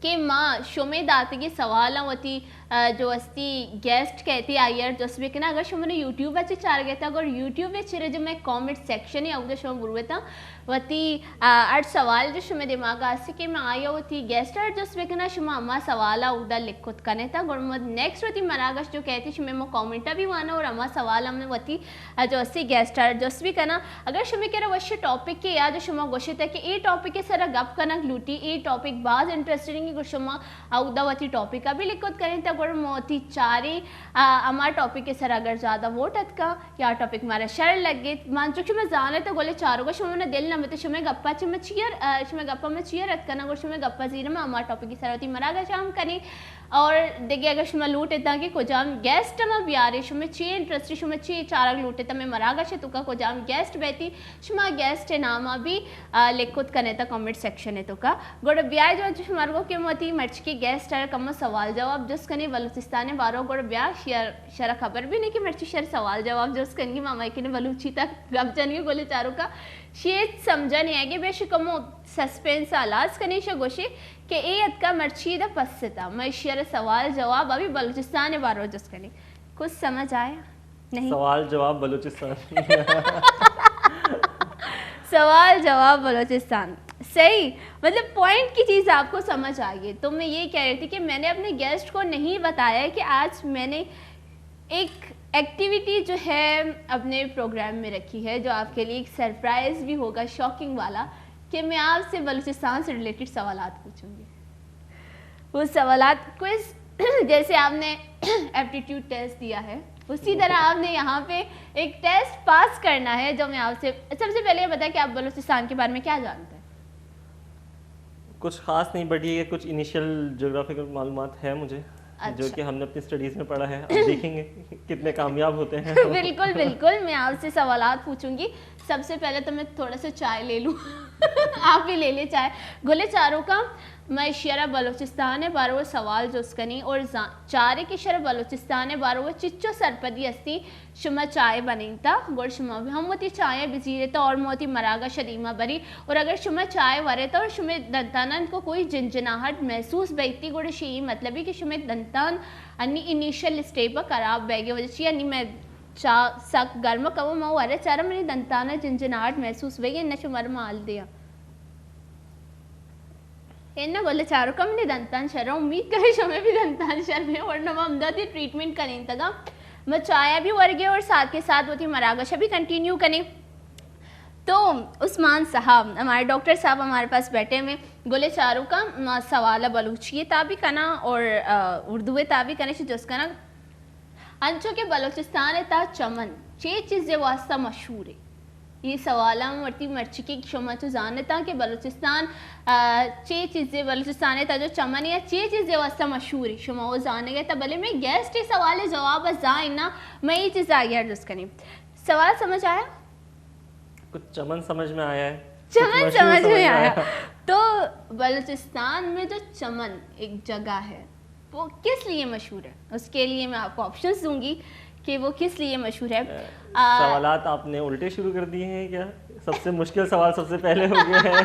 कि माँ शुमे दात की सवाल होती जो अस्ती गेस्ट कहती आयर जस भी ना अगर शुमने यूट्यूब अच्छे चार गया था अगर यूट्यूब में चिरे जो मैं कमेंट सेक्शन ही आऊँ शुम बुरवे था वती आठ सवाल जो शुमे दिमाग आसे कि मैं आया होती गेस्ट आर जस भी ना शुमा अम्मा सवाल उदा लिखुत करने था गुरमत नेक्स्ट होती मरागश जो कहती शुमे मो कमेंटा भी वाना और अम्मा सवाल हमने वती जो अस्ती गेस्ट आर जस भी करना अगर शुमे कह रहा वश्य टॉपिक के याद शुमा गोशित है कि ए टॉपिक के सर गप करना लूटी ए टॉपिक बाज इंटरेस्टिंग की शुमा उदा वती टॉपिक का भी लिखुत करें था गुर मोती चारे अम्मा टॉपिक के सर अगर ज़्यादा वोट का या टॉपिक हमारा शर लगे मान चुके मैं जाने तो गोले चारों को शुमे ने दिल में तो शुमे गप्पा में चियर रत करना और शुमे गप्पा जीर में अम्मा टॉपिक की सरती मरागा शाम करी और देखिए अगर शुमा लूट इतना कि कोजाम गेस्ट में बियारे शुमे ची इंटरेस्ट शुमे ची चारा लूटे तमें मरागा से तुका कोजाम गेस्ट बैठी शुमा गेस्ट है नामा भी लिखुत करने था कमेंट सेक्शन है तुका गोड़ ब्याह जो शुमार को के मोती मर्च की गेस्ट है कम सवाल जवाब जिस कने बलूचिस्तान बारो गोड़ ब्याह शरा खबर भी नहीं कि मर्ची शर सवाल जवाब जिस कन मामा के ने बलूची तक गप जन गोले चारों का शेत समझा नहीं है कि बेशक कमो सस्पेंस आलाज कने से गोशे कि ए अतका मर्ची द पस्ता मैं शर सवाल जवाब अभी बलूचिस्तान बारो जिस कने कुछ समझ आया नहीं सवाल जवाब बलूचिस्तान सवाल जवाब बलूचिस्तान सही मतलब पॉइंट की चीज़ आपको समझ आ गई तो मैं ये कह रही थी कि मैंने अपने गेस्ट को नहीं बताया कि आज मैंने एक एक्टिविटी जो है अपने प्रोग्राम में रखी है जो आपके लिए एक सरप्राइज भी होगा शॉकिंग वाला कि मैं आपसे बलूचिस्तान से रिलेटेड सवालात पूछूंगी वो सवालात क्विज जैसे आपने एप्टीट्यूड टेस्ट दिया है उसी तरह आपने यहाँ पे एक टेस्ट पास करना है जो मैं आपसे सबसे पहले ये बताया कि आप बलूचिस्तान के बारे में क्या जानते हैं कुछ खास नहीं बट ये कुछ इनिशियल ज्योग्राफिकल मालूमात है मुझे जो कि हमने अपनी स्टडीज में पढ़ा है अब देखेंगे कितने कामयाब होते हैं बिल्कुल बिल्कुल मैं आपसे सवालात पूछूंगी सबसे पहले तो मैं थोड़ा सा चाय ले लूँ आप भी ले ले चाय गोले चारों का मैं शरा बलूचिस्तान है बारो सवाल जो उसकनी और चारे की शरा बलूचिस्तान है बारो चिच्चो सरपदी अस्ती शुमा चाय बनीता गोर शुमा भी हम मोती चाय बिजीरे तो और मोती मरागा शदीमा बरी और अगर शुमा चाय वरे तो और शुमे दंतानन को कोई झंझनाहट महसूस बैठी गोड़े शी मतलब कि शुमे दंतान अन्नी इनिशियल स्टेप खराब बैगे वजह से अन्नी मैं चा सक गर्म कवो माँ अरे चारा मेरी दंताना झंझनाहट महसूस बैगे इन्ना शुमार माल दिया इन्ना बोले चारों का मैंने दंतान शर उम्मीद करे शमे भी दंतान शर में और नवा अमदादी ट्रीटमेंट करें तगा मैं चाया भी वर्गे और साथ के साथ वो थी मरागशा भी कंटिन्यू करें तो उस्मान साहब हमारे डॉक्टर साहब हमारे पास बैठे में गोले चारों का सवाल बलूची ताबी करना और उर्दू ताबी करने से जस करना अंचो के बलूचिस्तान ता चमन चे चीज़ें वास्ता मशहूर है ये सवाल वर्ती मर्ची की क्षमा तो जानता कि बलूचिस्तान चे चीज़ें बलूचिस्तान था जो चमन या चे चीज़ें वास्ता मशहूर है शुमा वो जाने गए तब भले मैं गेस्ट सवाल जवाब जाए ना मैं ये चीज़ आ गया जिसका नहीं सवाल समझ आया कुछ चमन समझ में आया है चमन समझ में आया तो बलूचिस्तान में जो चमन एक जगह है वो किस लिए मशहूर है उसके लिए मैं आपको ऑप्शंस दूंगी कि वो किस लिए मशहूर है सवालात आपने उल्टे शुरू कर दिए हैं क्या सबसे मुश्किल सवाल सबसे पहले हो गया है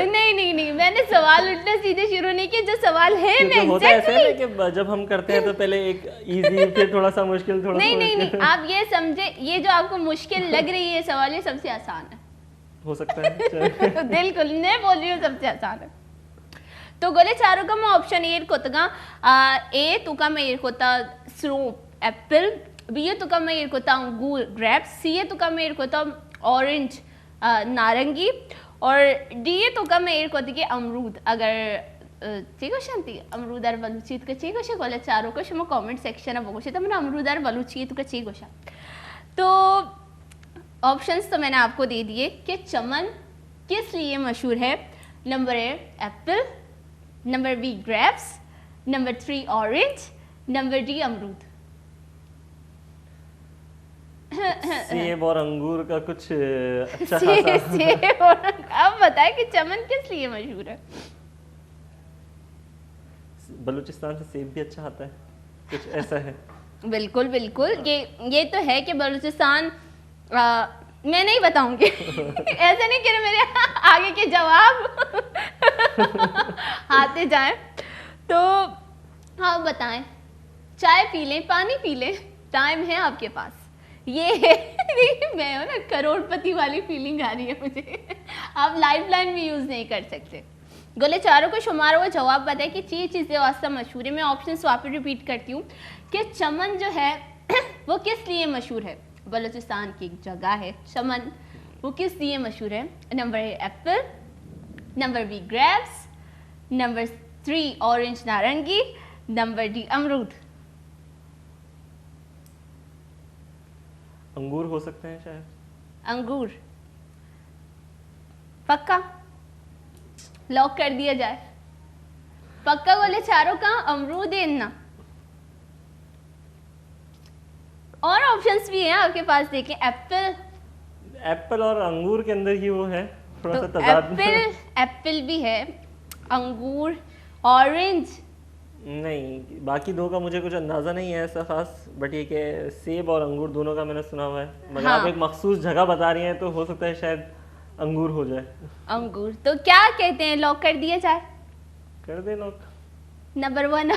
नहीं मैंने सवाल उल्टे सीधे शुरू नहीं किए जो सवाल है मैं होता ऐसा है कि जब हम करते हैं तो पहले एक इजी फिर थोड़ा सा मुश्किल थोड़ा नहीं आप ये समझे ये जो आपको मुश्किल लग रही है सवाल ये सबसे आसान है हो सकता है बिल्कुल मैं बोल रही हूँ सबसे आसान है तो गोले चारों का मैं ऑप्शन ए कोतगा ए तुका मैं ए कोता स्रूप एप्पल बी ए तुका मैं ए कोता अंगूर ग्रेप्स सी ए तुका मैं ए कोता ऑरेंज नारंगी और डी ए तुका मैं ए कोती के अमरूद अगर ठीक शांति अमरूद और बलूची तुका ची गोशा गोले चारों को शुमा कमेंट सेक्शन है बगोशे तो मैंने अमरूद और बलूची तुका ची गोशा तो ऑप्शंस तो मैंने आपको दे दिए कि चमन किस लिए मशहूर है number A apple number B grapes number 3 orange number D अमरूद सेब और अंगूर का कुछ अच्छा सेब और अब बताएं कि चमन किस लिए मशहूर है बलूचिस्तान से सेब भी अच्छा आता है कुछ ऐसा है बिल्कुल बिल्कुल ये तो है कि बलूचिस्तान मैं नहीं बताऊंगी ऐसा नहीं कि मेरे आगे के जवाब आते जाएं तो हाँ बताएं, चाय पी लें, पानी पी लें, टाइम है आपके पास। ये है मैं हूं ना, करोड़पति वाली फीलिंग आ रही है मुझे। आप लाइफ लाइन भी यूज नहीं कर सकते। गोले चारों को शुमार हुआ जवाब बताए कि ये चीज़ें वास्ता मशहूर है। मैं ऑप्शन वापस रिपीट करती हूँ कि चमन जो है वो किस लिए मशहूर है। बलूचिस्तान की एक जगह है चमन, वो किस लिए मशहूर है। Number A apple, number B grapes, number 3 orange नारंगी, नंबर डी अमरूद। अंगूर हो सकते हैं शायद। अंगूर पक्का लॉक कर दिया जाए। पक्का बोले चारों का अमरूद है ना। और ऑप्शंस भी हैं आपके पास, देखें एप्पल। एप्पल और अंगूर के अंदर ही वो है थोड़ा सा तो तजाद। एप्पल भी है, अंगूर, ऑरेंज। नहीं, बाकी दो का मुझे कुछ अंदाज़ा नहीं है ऐसा खास, बट ये कि सेब और अंगूर दोनों का मैंने सुना हुआ है। मगर हाँ। आप एक मखसूस जगह बता रही हैं तो हो सकता है शायद अंगूर हो जाए। अंगूर तो क्या कहते हैं, लॉक कर दिया जाए। कर दे लोग। नंबर 1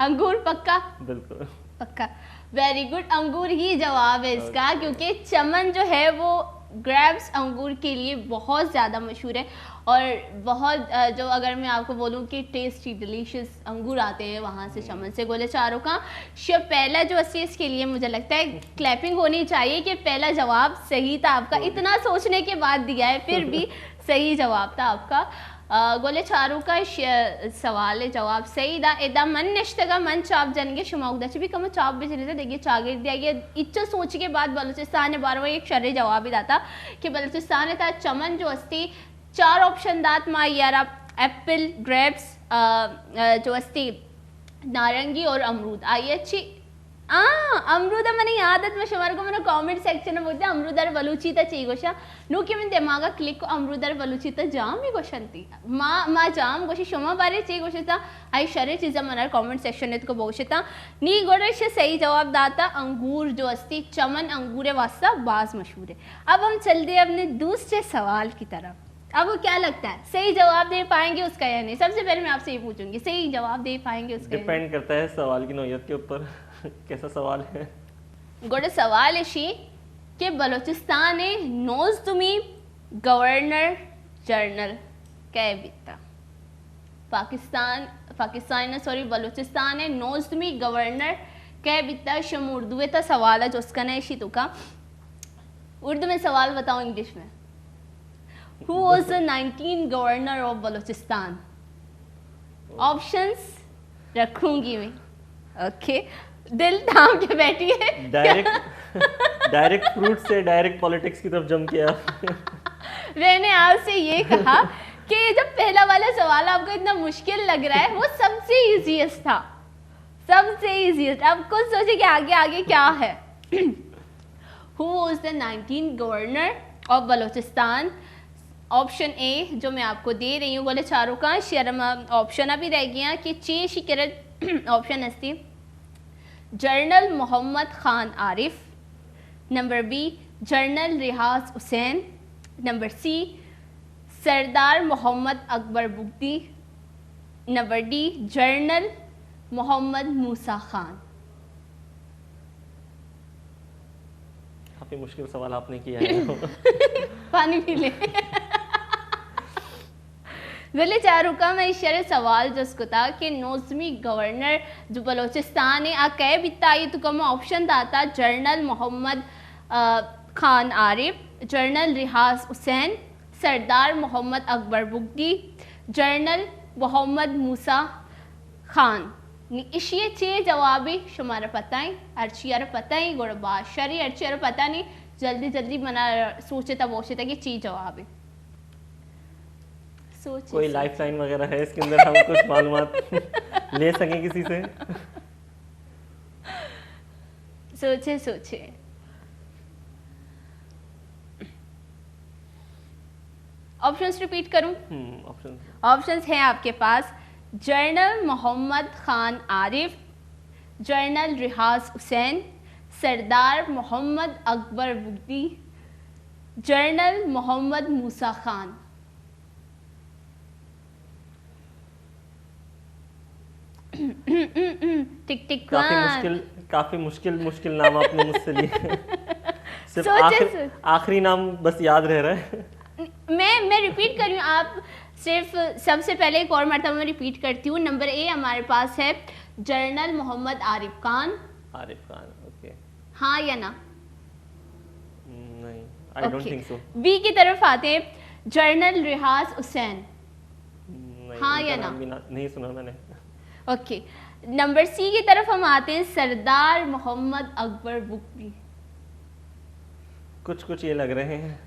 अंगूर पक्का। बिल्कुल पक्का, वेरी गुड। अंगूर ही जवाब है इसका, क्योंकि चमन जो है वो ग्रेप्स अंगूर के लिए बहुत ज़्यादा मशहूर है। और बहुत जो अगर मैं आपको बोलूँ कि टेस्टी डिलीशियस अंगूर आते हैं वहाँ से, चमन से। गोले चारों का पहला जो अस्सी, इसके लिए मुझे लगता है क्लैपिंग होनी चाहिए कि पहला जवाब सही था आपका। इतना सोचने के बाद दिया है, फिर भी सही जवाब था आपका। गोले चारों का सवाल है जवाब सही था। एदा मन नश्तगा मन चाप जन शुमा उगदा भी कम चाप भी चले थे। देखिए चागिर दिया गया इच्छा सोच के बाद बलूचिस्तान ने बारवा एक शर्रे जवाब ही दाता कि बलूचिस्तान था चमन जो अस्ती 4 ऑप्शन दात मा यारा एप्पल, ग्रेप्स, जो अस्ती नारंगी और अमरूद। आई अच्छी अमरूद मैंने आदत में शुमार को मैंने कमेंट सेक्शन में बोलते अमरूदर बलूची ता चाहिए गोशा नु कि मैं दिमागा क्लिक को अमरूदर बलूची ता जाम ही गोशंती माँ जाम गोशी शुमा बारे चाहिए गोशता आई शरे चीज़ा मनार कमेंट सेक्शन ने तो बोशता नी गोड़े से सही जवाब दाता अंगूर जो अस्ती चमन अंगूर वास्ता बाज मशहूर है। अब हम चलते हैं अपने दूसरे सवाल की तरफ। अब क्या लगता है सही जवाब दे पाएंगे उसका या नहीं? सबसे पहले मैं आपसे ये पूछूंगी, सही जवाब दे पाएंगे उसका? डिपेंड करता है सवाल की नौयत के ऊपर। कैसा सवाल है? गोड़े सवाल इशी कि बलूचिस्तान नोज तुमी गवर्नर जनरल कह बीता पाकिस्तान सॉरी बलूचिस्तान नोज तुमी गवर्नर कह बीता शम उर्दू था सवाल है जो उसका ना इशी तुका उर्दू में सवाल बताओ इंग्लिश में। Who was the 19th governor of Balochistan? Options रखूंगी मैं। ओके दिल थाम के बैठी है। डायरेक्ट फ्रूट से डायरेक्ट पॉलिटिक्स की तरफ जम किया। मैंने आपसे ये कहा कि जब पहला वाला सवाल आपको इतना मुश्किल लग रहा है, वो सबसे इजीएस्ट था, सबसे इजीएस्ट। अब कुछ सोचिए कि आगे आगे क्या है। Who was the 19th governor of Balochistan? Option A जो मैं आपको दे रही हूँ बोले चारों का शर्म ऑप्शन अभी रह गया कि चे शिकरत ऑप्शन अस्ती general Mohammad Khan Arif, number B general Riaz Hussain, number C Sardar Mohammad Akbar Bugti, number D general Mohammad Musa Khan. काफी मुश्किल सवाल आपने किया है। पानी पी ले। वेले चारू का मैं इशारे सवाल जिसको था कि नोजमी गवर्नर जो बलोचिस्तान है आ कह बिता ये तो कम ऑप्शन दाता जनरल मोहम्मद खान आरिफ, जनरल रियाज हुसैन, सरदार मोहम्मद अकबर बुगटी, जनरल मोहम्मद मूसा खान। इशिये चे जवाबी शुमारा पता ही अर्चियार पता ही गोड़ बादशाही अर्चियार पता नहीं जल्दी जल्दी मना सोचे था वो था कि ची जवाब है। कोई लाइफ लाइन वगैरह है इसके अंदर, हम कुछ मालूमात ले सकें किसी से? सोचे सोचे ऑप्शंस रिपीट करूं? ऑप्शंस हैं आपके पास जनरल मोहम्मद खान आरिफ, जनरल रियाज हुसैन, सरदार मोहम्मद अकबर बुगटी, जनरल मोहम्मद मूसा खान। टिक टिक काफी मुश्किल नाम आपने मुझसे लिए। सिर्फ सोचे आखिरी नाम बस याद रह रहा है। मैं रिपीट कर रही हूँ, आप सिर्फ सबसे पहले एक और मरतबा मैं रिपीट करती हूँ। नंबर ए हमारे पास है जनरल मोहम्मद आरिफ खान। ओके। हाँ या ना? नहीं, I don't think so. B की तरफ आते हैं जनरल रियाज हुसैन। हाँ या ना? नहीं सुना मैंने। ओके। नंबर सी की तरफ हम आते हैं सरदार मोहम्मद अकबर बुकरी। कुछ ये लग रहे हैं।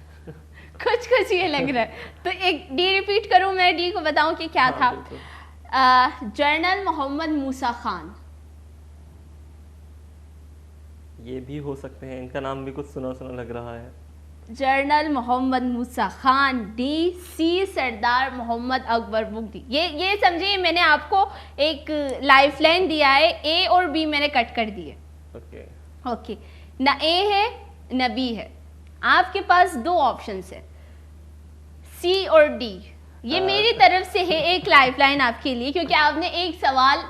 कुछ ये लग रहा है। तो एक डी रिपीट करूं, मैं डी को बताऊं कि क्या था। जनरल मोहम्मद मूसा खान। ये भी हो सकते हैं, इनका नाम भी कुछ सुना लग रहा है। General Mohammad Musa Khan D. सी सरदार मोहम्मद अकबर बुकरी। ये समझिए मैंने आपको एक लाइफलाइन दिया है, ए और बी मैंने कट कर दिए। ओके। ना ए है ना बी है, आपके पास दो ऑप्शंस है, सी और डी। ये मेरी तरफ से है एक लाइफलाइन आपके लिए, क्योंकि आपने एक सवाल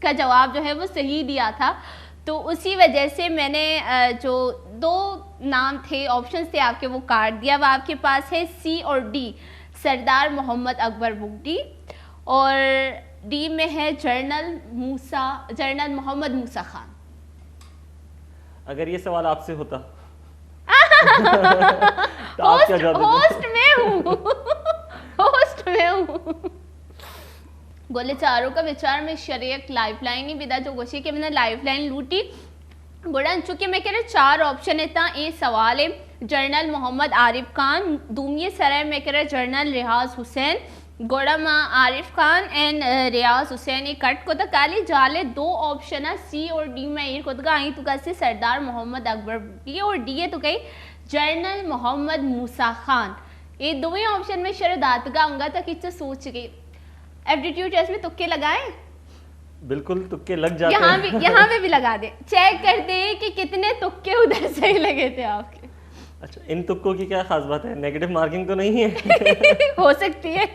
का जवाब जो है वो सही दिया था, तो उसी वजह से मैंने जो दो नाम थे, ऑप्शंस थे आपके, वो काट दिया। अब आपके पास है सी और डी, सरदार मोहम्मद अकबर बुकरी, और डी में है जनरल मोहम्मद मूसा खान। अगर ये सवाल आपसे होता तो आप क्या जवाब देते? होस्ट में हूँ। बोले चारों का विचार में शरीयत लाइफलाइन ही विदा जो गोशी के मैंने लाइफलाइन लूटी गोड़ा, चूंकि मैं कह रहा 4 ऑप्शन है ता ये सवाल है जनरल मोहम्मद आरिफ खान, दूमिये सराय में कह रहा जनरल रियाज हुसैन, गोड़ा माँ आरिफ खान एंड रियाज हुसैन। ये कट को तो काली जाले 2 ऑप्शन है सी और डी में ये को तो आई तो कैसे सरदार मोहम्मद अकबर डी, और डी है तो कही जनरल मोहम्मद मूसा खान। ये दो ही ऑप्शन में शरदात का आऊंगा तो किससे सोच गई। एप्टीट्यूड टेस्ट में तुक्के लगाए? बिल्कुल तुक्के लग जाते हैं। यहाँ पे भी लगा दे, चेक करते हैं कि कितने तुक्के उधर सही लगे थे आपके। अच्छा, इन तुक्कों की क्या खास बात है? नेगेटिव मार्किंग तो नहीं है? हो सकती है।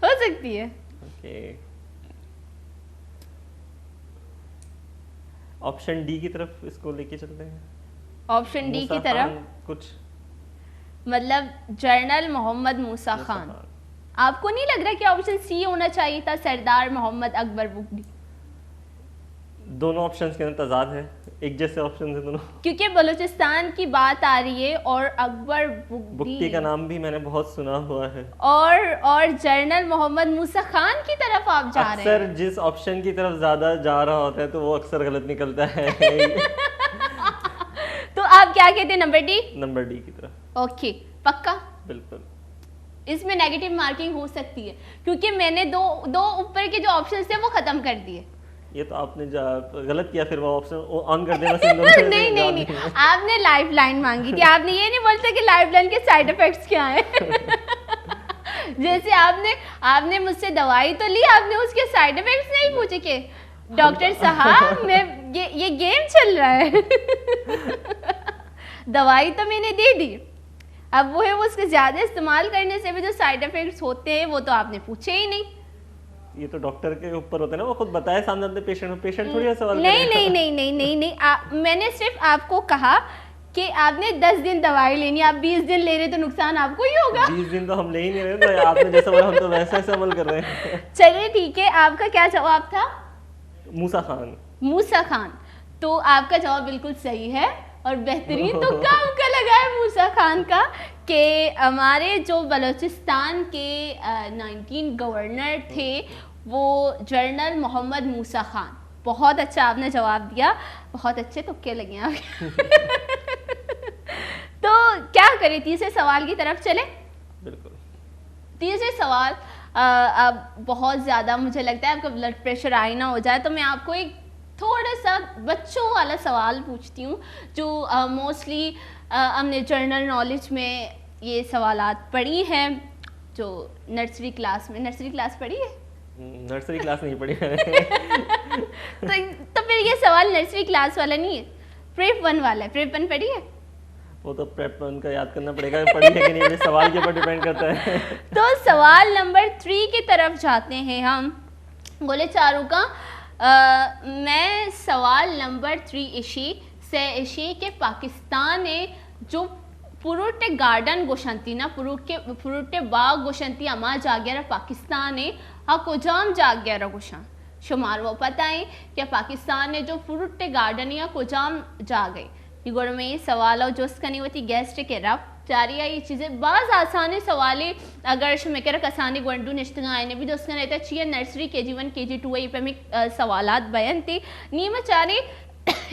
हो सकती है। ओके, ऑप्शन डी की तरफ इसको लेके चलते हैं। ऑप्शन डी की तरफ कुछ मतलब जनरल मोहम्मद मूसा खान। आपको नहीं लग रहा कि ऑप्शन सी होना चाहिए था, सरदार मोहम्मद अकबर बुकरी? दोनों ऑप्शंस के अंदर तजाद है, एक जैसे ऑप्शन है दोनों। क्योंकि बलूचिस्तान की बात आ रही है और अकबर बुकरी का नाम भी मैंने बहुत सुना हुआ है, और जनरल मोहम्मद मूसा खान की तरफ आप जा रहे हैं। अक्सर जिस ऑप्शन की तरफ ज्यादा जा रहा होता है तो वो अक्सर गलत निकलता है। तो आप क्या कहते हैं, नंबर डी? नंबर डी की तरफ। ओके, पक्का? बिल्कुल। इसमें नेगेटिव मार्किंग हो सकती है क्योंकि मैंने दो ऊपर के जो ऑप्शंस थे वो खत्म कर दिए। ये तो आपने गलत किया, फिर वो ऑप्शन ऑन कर देना। नहीं, आपने लाइफलाइन मांगी थी, आपने ये नहीं बोलते कि लाइफलाइन के साइड इफेक्ट्स क्या हैं। जैसे आपने मुझसे दवाई तो ली, आपने उसके साइड इफेक्ट्स नहीं पूछे कि डॉक्टर साहब मैं ये गेम चल रहा है। दवाई तो मैंने दे दी, अब वो है वो उसके ज्यादा इस्तेमाल करने से भी जो साइड इफेक्ट्स होते हैं वो तो आपने पूछे ही नहीं। ये तो डॉक्टर के ऊपर होता है ना, वो खुद बताए सामने अपने पेशेंट थोड़ी सवाल नहीं, मैंने सिर्फ आपको कहा कि आपने 10 दिन दवाई लेनी, आप 20 दिन ले रहे तो नुकसान आपको ही होगा। 20 दिन तो हम ले ही नहीं रहे, तो आपने जैसा बोला हम तो वैसा ही अमल कर रहे हैं। चलिए ठीक है, आपका क्या जवाब था? मूसा खान। मूसा खान, तो आपका जवाब बिल्कुल सही है और बेहतरीन तुक्का आपका लगा है मूसा खान का कि हमारे जो बलूचिस्तान के 19 गवर्नर थे वो जनरल मोहम्मद मूसा खान। बहुत अच्छा आपने जवाब दिया, बहुत अच्छे तुक्के लगे आपके। तो क्या करें, तीसरे सवाल की तरफ चले? बिल्कुल। तीसरे सवाल, अब बहुत ज़्यादा मुझे लगता है आपका ब्लड प्रेशर हाई ना हो जाए, तो मैं आपको एक थोड़ा सा बच्चों वाला सवाल पूछती हूँ जो मोस्टली हमने जनरल नॉलेज में ये सवालात पढ़ी हैं, जो नर्सरी क्लास पढ़ी है? नर्सरी क्लास नहीं पढ़ी है। तो फिर ये सवाल नर्सरी क्लास वाला नहीं है, प्रेप 1 वाला है। प्रेप 1 पढ़ी है? वो तो प्रेप 1 का याद करना पड़ेगा, पढ़ी है कि नहीं, सवाल के ऊपर डिपेंड करता है। तो सवाल नंबर 3 की तरफ जाते हैं हम। बोले चारुका मैं सवाल नंबर 3 इशी से इशी के पाकिस्तान ने जो पुरुटे गार्डन गोशंती ना पुरुटे बाग गोशंती अमा जाग्यारा पाकिस्तान ने हा कुजाम जाग्यारा गोशा शुमार वो पता है कि पाकिस्तान ने जो पुरुटे गार्डन या कुजाम जा गए ये गोड़ में ये सवाल और जो उसका नहीं होती गेस्ट के रब जारी ये चीज़ें बाज़ आसानी सवाले अगर शुमेकर कसानी गुंडू निश्चित आए भी दोस्त रहता चाहिए नर्सरी KG1 KG2 ये पे में सवालात बयान थी नी मैं चाह रही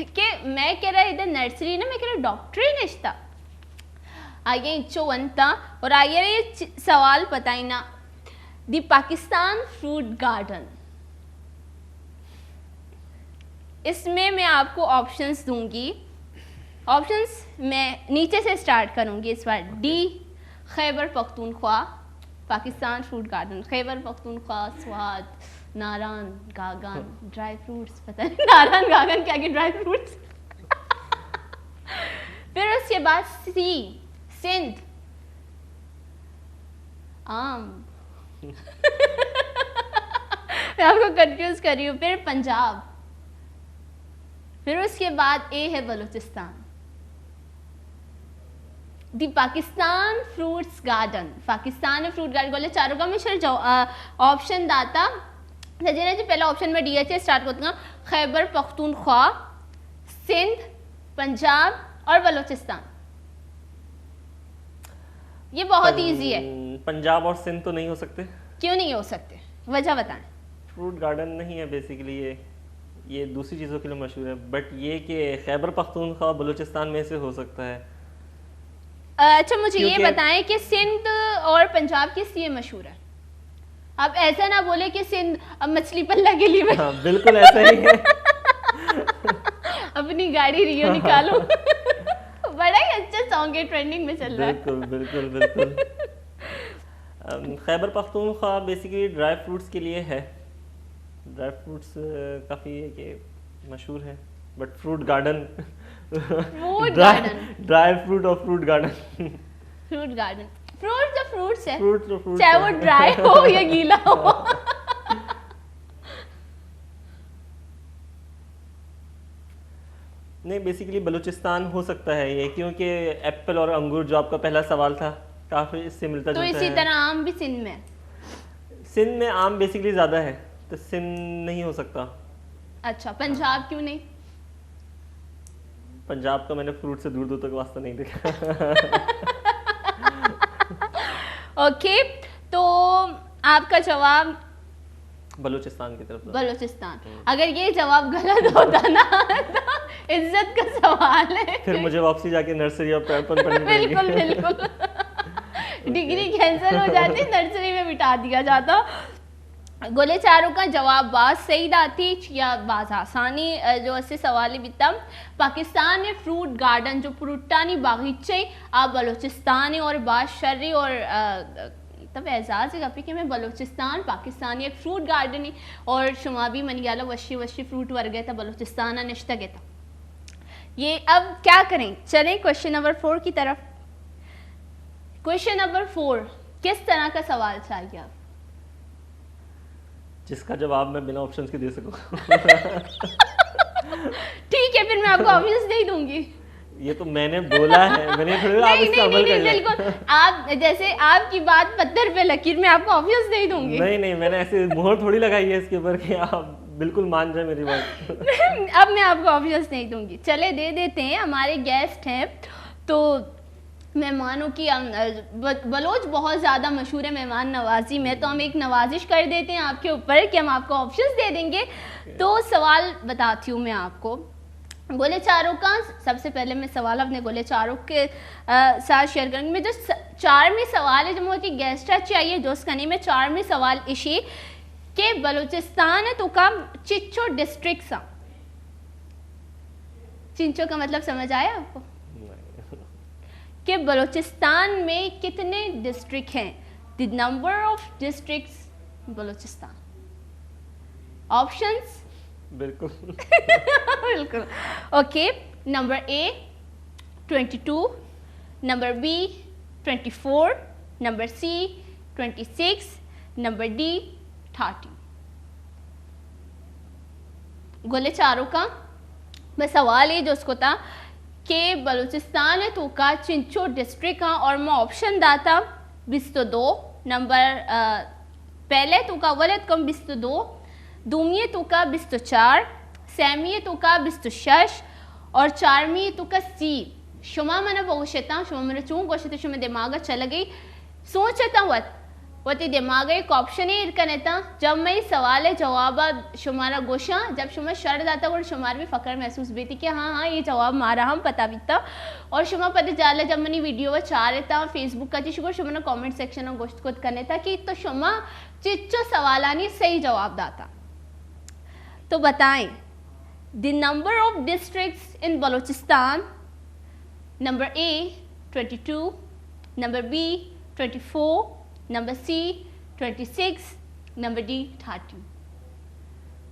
कि मैं कह रहा इधर नर्सरी ना मैं कह रहा डॉक्टरी निश्ता आगे इच्छो बनता और आगे ये सवाल पता ही ना दी पाकिस्तान फ्रूट गार्डन इसमें मैं आपको ऑप्शंस दूंगी ऑप्शंस मैं नीचे से स्टार्ट करूंगी इस बार डी खैबर पख्तूनख्वा पाकिस्तान फ्रूट गार्डन खैबर पख्तूनख्वा स्वाद नारान गागन ड्राई फ्रूट्स पता नहीं नारान गागन क्या ड्राई फ्रूट्स फिर उसके बाद सी सिंध आम मैं आपको कंफ्यूज कर रही हूँ फिर पंजाब फिर उसके बाद ए है बलूचिस्तान दी पाकिस्तान फ्रूट्स गार्डन पाकिस्तान में फ्रूट गार्डन बोले चारों का मिश्र जो ऑप्शन दाता सजना जी पहला ऑप्शन में DH स्टार्ट करती हूँ खैबर पख्तूनख्वा सिंध पंजाब और बलूचिस्तान ये बहुत इजी है पंजाब और सिंध तो नहीं हो सकते क्यों नहीं हो सकते वजह बताएं फ्रूट गार्डन नहीं है बेसिकली ये दूसरी चीज़ों के लिए मशहूर है बट ये कि खैबर पख्तूनख्वा बलूचिस्तान में से हो सकता है अच्छा मुझे ये बताएं कि सिंध और पंजाब किस लिए मशहूर है आप ऐसा ना बोले कि सिंध अब मछली पल्ला के लिए हाँ, बिल्कुल ऐसा ही है अपनी गाड़ी रियो निकालो बड़ा ही अच्छा सॉन्ग है ट्रेंडिंग में चल रहा है बिल्कुल बिल्कुल बिल्कुल Khyber Pakhtunkhwa basically dry fruits के लिए है ड्राई फ्रूट्स काफ़ी मशहूर है but fruit garden dry fruit और fruit garden fruit garden fruit तो फ्रूट्स है फ्रूट तो फ्रूट चाहे वो ड्राई हो या गीला हो नहीं बेसिकली बलूचिस्तान हो सकता है ये क्योंकि एप्पल और अंगूर जो आपका पहला सवाल था काफ़ी इससे मिलता तो जुलता इसी है तरह आम भी सिंध में सिंध में आम बेसिकली ज़्यादा है तो सिंध नहीं हो सकता अच्छा पंजाब क्यों नहीं पंजाब का मैंने फ्रूट से दूर दूर तक वास्ता नहीं देखा ओके तो आपका जवाब बलूचिस्तान की तरफ बलूचिस्तान अगर ये जवाब गलत होता ना तो इज्जत का सवाल है फिर मुझे वापसी जाके नर्सरी और प्राइमरी पढ़नी पड़ेगी बिल्कुल बिल्कुल डिग्री कैंसिल हो जाती नर्सरी में बिठा दिया जाता गोले चारों का जवाब बात सही दाती या बाज आसानी जो ऐसे सवाल बितम पाकिस्तान में फ्रूट गार्डन जो फ्रूटानी बागीचे आप बलूचिस्तान और बादशर्री और तब एजाज है कि मैं बलूचिस्तान पाकिस्तान एक फ्रूट गार्डन ही और शुमा भी मन गया वशी वशी फ्रूट वर गए था बलूचिस्तान निश्ता गया था ये अब क्या करें चलें क्वेश्चन नंबर 4 की तरफ क्वेश्चन नंबर 4 किस तरह का सवाल चाहिए आप जिसका जवाब मैं बिना ऑप्शंस के दे सकूं ठीक है फिर मैं आपको ऑप्शंस दे दूंगी ये तो मैंने बोला है मैंने थोड़ी आप इस पे अमल कर लिया बिल्कुल आप जैसे आपकी बात पत्थर पे लकीर में आपको ऑप्शंस दे दूंगी नहीं मैंने ऐसे मोहर थोड़ी लगाई है इसके ऊपर कि आप बिल्कुल मान जाए मेरी बात अब मैं आपको ऑप्शंस नहीं दूंगी चले दे देते हैं हमारे गेस्ट हैं तो मेहमानों की बलोच बहुत ज़्यादा मशहूर है मेहमान नवाजी में तो हम एक नवाजिश कर देते हैं आपके ऊपर कि हम आपको ऑप्शंस दे देंगे तो सवाल बताती हूँ मैं आपको गोले चारों का सबसे पहले मैं सवाल अपने गोले चारों के साथ शेयर करूँगी मैं जो 4वें सवाल है जो मुझे गेस्ट चाहिए जो कनी में 4वें सवाल इशी के बलूचिस्तान है तो का चिच्चो डिस्ट्रिक्ट सा चिंचो का मतलब समझ आया आपको कि बलूचिस्तान में कितने डिस्ट्रिक्ट हैं the number of districts Balochistan options बिल्कुल बिल्कुल okay number A 22 number B 24 number C 26 number D 30 गोले चारों का मैं सवाल ये जो उसको था कि बलूचिस्तान है तो का चिंचो डिस्ट्रिक्ट का और मैं ऑप्शन दाता 22 नंबर पहले तो का वलद कम 22 दूमिये तो का 24 सैमिये तो का 26 और चारमी तो का सी शुमा मैंने बहुशता शुमा मैंने चूँ गोशते शुमा दिमाग चल गई सोचता वती दिमाग एक ऑप्शन ही इरकनेता जब मैं सवाल जवाब शुमारा गोशा जब शुमा शर्त आता और शुमार भी फ़ख्र महसूस भी थी कि हाँ ये जवाब मारा हम पता भी था और शुमा पता जाला जब मैंने वीडियो चाह रहा था फेसबुक का जी शुमा ने कमेंट सेक्शन में गोश्त खुद करने था कि तो शुमा चिच्चो सवालानी सही जवाब दाता। तो बताएं the number of districts in Balochistan, number A 22, number B 24, number C 26, number D 30।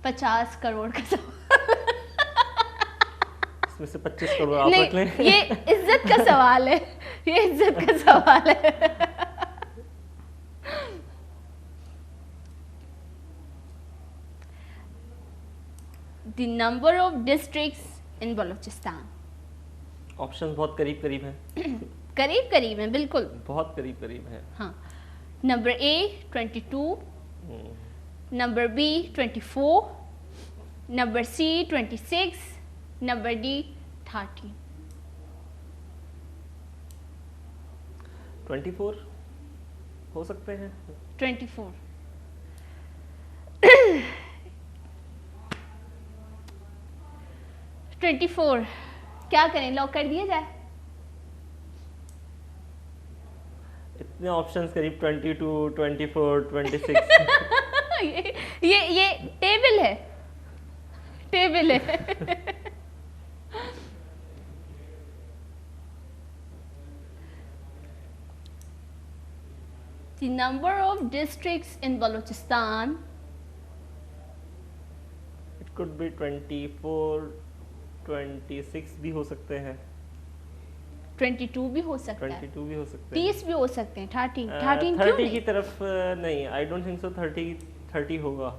50 crore का सवाल इसमें से 25 करोड़ आप रख लें। ये इज्जत का सवाल है, ये इज्जत का सवाल है। The number of districts in Balochistan. Option बहुत करीब करीब हैं। करीब करीब है बिल्कुल, बहुत करीब करीब हैं। हाँ। Number A 22, number B 24, number C 26, number D 30। 24 हो सकते हैं। 24 24 क्या करें, लॉक कर दिया जाए? इतने ऑप्शंस करीब 22, 24, 26। ये टेबल है, टेबल है। The number of districts in Balochistan, it could be 24, 26 भी हो सकते हैं। 22 भी हो सकता है, 22 भी हो सकते हैं। 30 भी हो सकते हैं, 13 क्यों 30 की नहीं? तरफ नहीं, आई डोंट थिंक सो 30 होगा।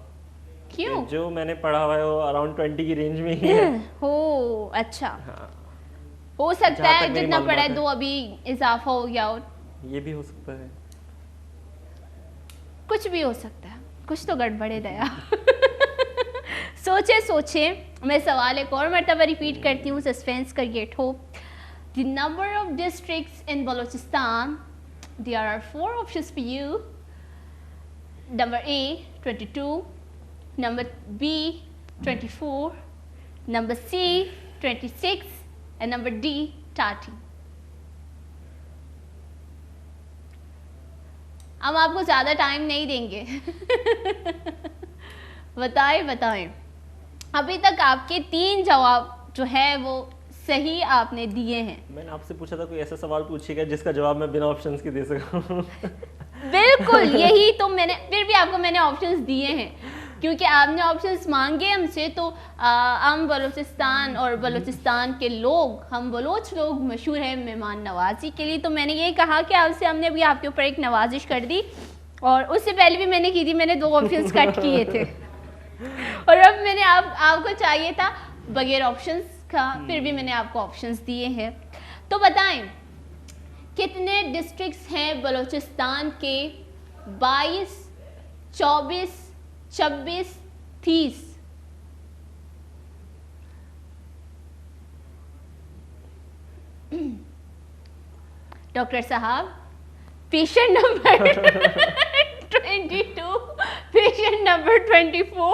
क्यों? जो मैंने पढ़ा हुआ है वो अराउंड 20 की रेंज में ही है। हो अच्छा, हाँ, हो सकता जहाँ है तक मेरी जितना पढ़ा है मालूमात दो अभी इजाफा हो गया हो, ये भी हो सकता है। कुछ भी हो सकता है, कुछ तो गड़बड़े दया। सोचे सोचे, मैं सवाल एक और मरतबा रिपीट करती हूँ, सस्पेंस करिए ठो। The number of districts in Balochistan, there are 4 options for you. Number A 22, number B 24, number C 26, and number D 30. हम आपको ज़्यादा टाइम नहीं देंगे। बताएं अभी तक आपके 3 जवाब जो है वो सही आपने दिए हैं। मैंने आपसे पूछा था कोई ऐसा सवाल पूछिएगा जिसका जवाब मैं बिना ऑप्शंस के दे सकूं। बिल्कुल यही तो मैंने, फिर भी आपको मैंने ऑप्शंस दिए हैं क्योंकि आपने ऑप्शंस मांगे हमसे। तो हम बलूचिस्तान और बलूचिस्तान के लोग, हम बलोच लोग मशहूर हैं मेहमान नवाजी के लिए। तो मैंने ये कहा कि आपसे हमने अभी आपके ऊपर एक नवाजिश कर दी, और उससे पहले भी मैंने की थी, मैंने 2 ऑप्शंस कट किए थे। और अब मैंने आपको चाहिए था बगैर ऑप्शंस का, फिर भी मैंने आपको ऑप्शंस दिए हैं। तो बताएं कितने डिस्ट्रिक्ट्स हैं बलूचिस्तान के? 22, 24, 26, 30। डॉक्टर साहब, patient number 22, patient number 24,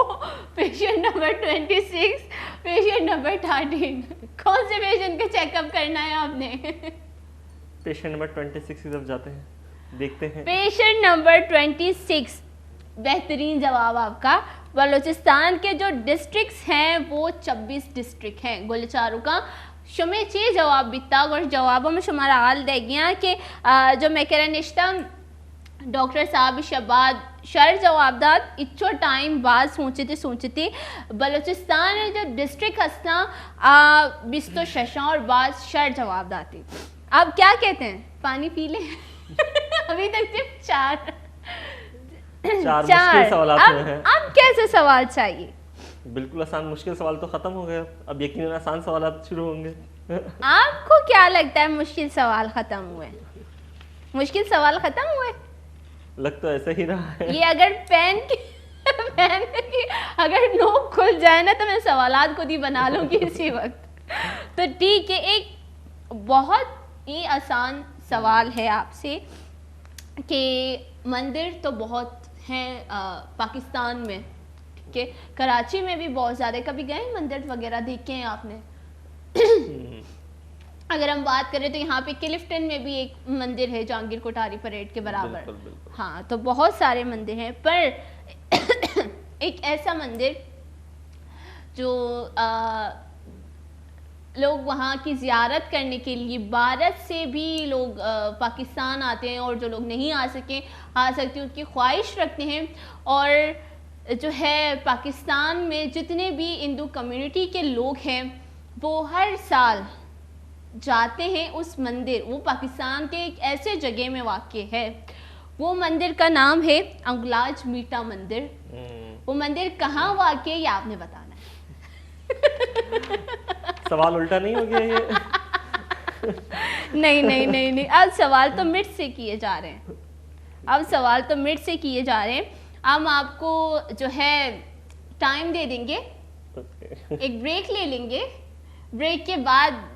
patient number 26, patient number 13। कौन से पेशेंट का चेकअप करना है आपने? पेशेंट नंबर 26 की तरफ जाते हैं, देखते हैं। पेशेंट नंबर 26, बेहतरीन जवाब आपका। बलूचिस्तान के जो डिस्ट्रिक्ट्स हैं वो 26 डिस्ट्रिक्ट हैं गोलचारू का। शुमे चे जवाब बीता और जवाबों में शुमारा हाल दे गया कि जो मैं कह निश्ता डॉक्टर साहब शबाद शर जवाबदार इच्छो टाइम बाद सोचते बलूचिस्तान जो डिस्ट्रिक्ट हंसना 20 शशा और बाद शर जवाबदार थे। आप क्या कहते हैं, पानी पी लें? अभी तक सिर्फ 4 मुश्किल सवाल हैं। अब कैसे सवाल चाहिए? बिल्कुल आसान, मुश्किल सवाल तो खत्म हो गए, अब यकीनन आसान सवाल शुरू होंगे। आपको क्या लगता है मुश्किल सवाल खत्म हुए? मुश्किल सवाल खत्म हुए? लग तो ऐसा ही रहा है। ये अगर पेन की अगर नोक खुल जाए ना तो मैं सवालात खुद ही बना लूंगी इसी वक्त। तो ठीक है, एक बहुत ही आसान सवाल है आपसे कि मंदिर तो बहुत हैं पाकिस्तान में, ठीक है, कराची में भी बहुत ज़्यादा, कभी गए मंदिर वगैरह देखे हैं आपने? अगर हम बात करें तो यहाँ पे क्लिफ्टन में भी एक मंदिर है जहांगीर कोठारी परेड के बराबर। बिल्कुल, बिल्कुल। हाँ, तो बहुत सारे मंदिर हैं, पर एक ऐसा मंदिर जो लोग वहाँ की ज़ियारत करने के लिए भारत से भी लोग पाकिस्तान आते हैं, और जो लोग नहीं आ सकते उनकी ख्वाहिश रखते हैं। और जो है पाकिस्तान में जितने भी हिंदू कम्युनिटी के लोग हैं वो हर साल जाते हैं उस मंदिर। वो पाकिस्तान के एक ऐसे जगह में वाक़ है, वो मंदिर का नाम है अंगलाज मीठा मंदिर। वो मंदिर कहाँ वाक़ है ये आपने बताना है। सवाल उल्टा नहीं हो गया ये? नहीं, अब सवाल तो मिट से किए जा रहे हैं, अब सवाल तो मिट से किए जा रहे हैं। हम आपको जो है टाइम दे देंगे, एक ब्रेक ले लेंगे, ब्रेक के बाद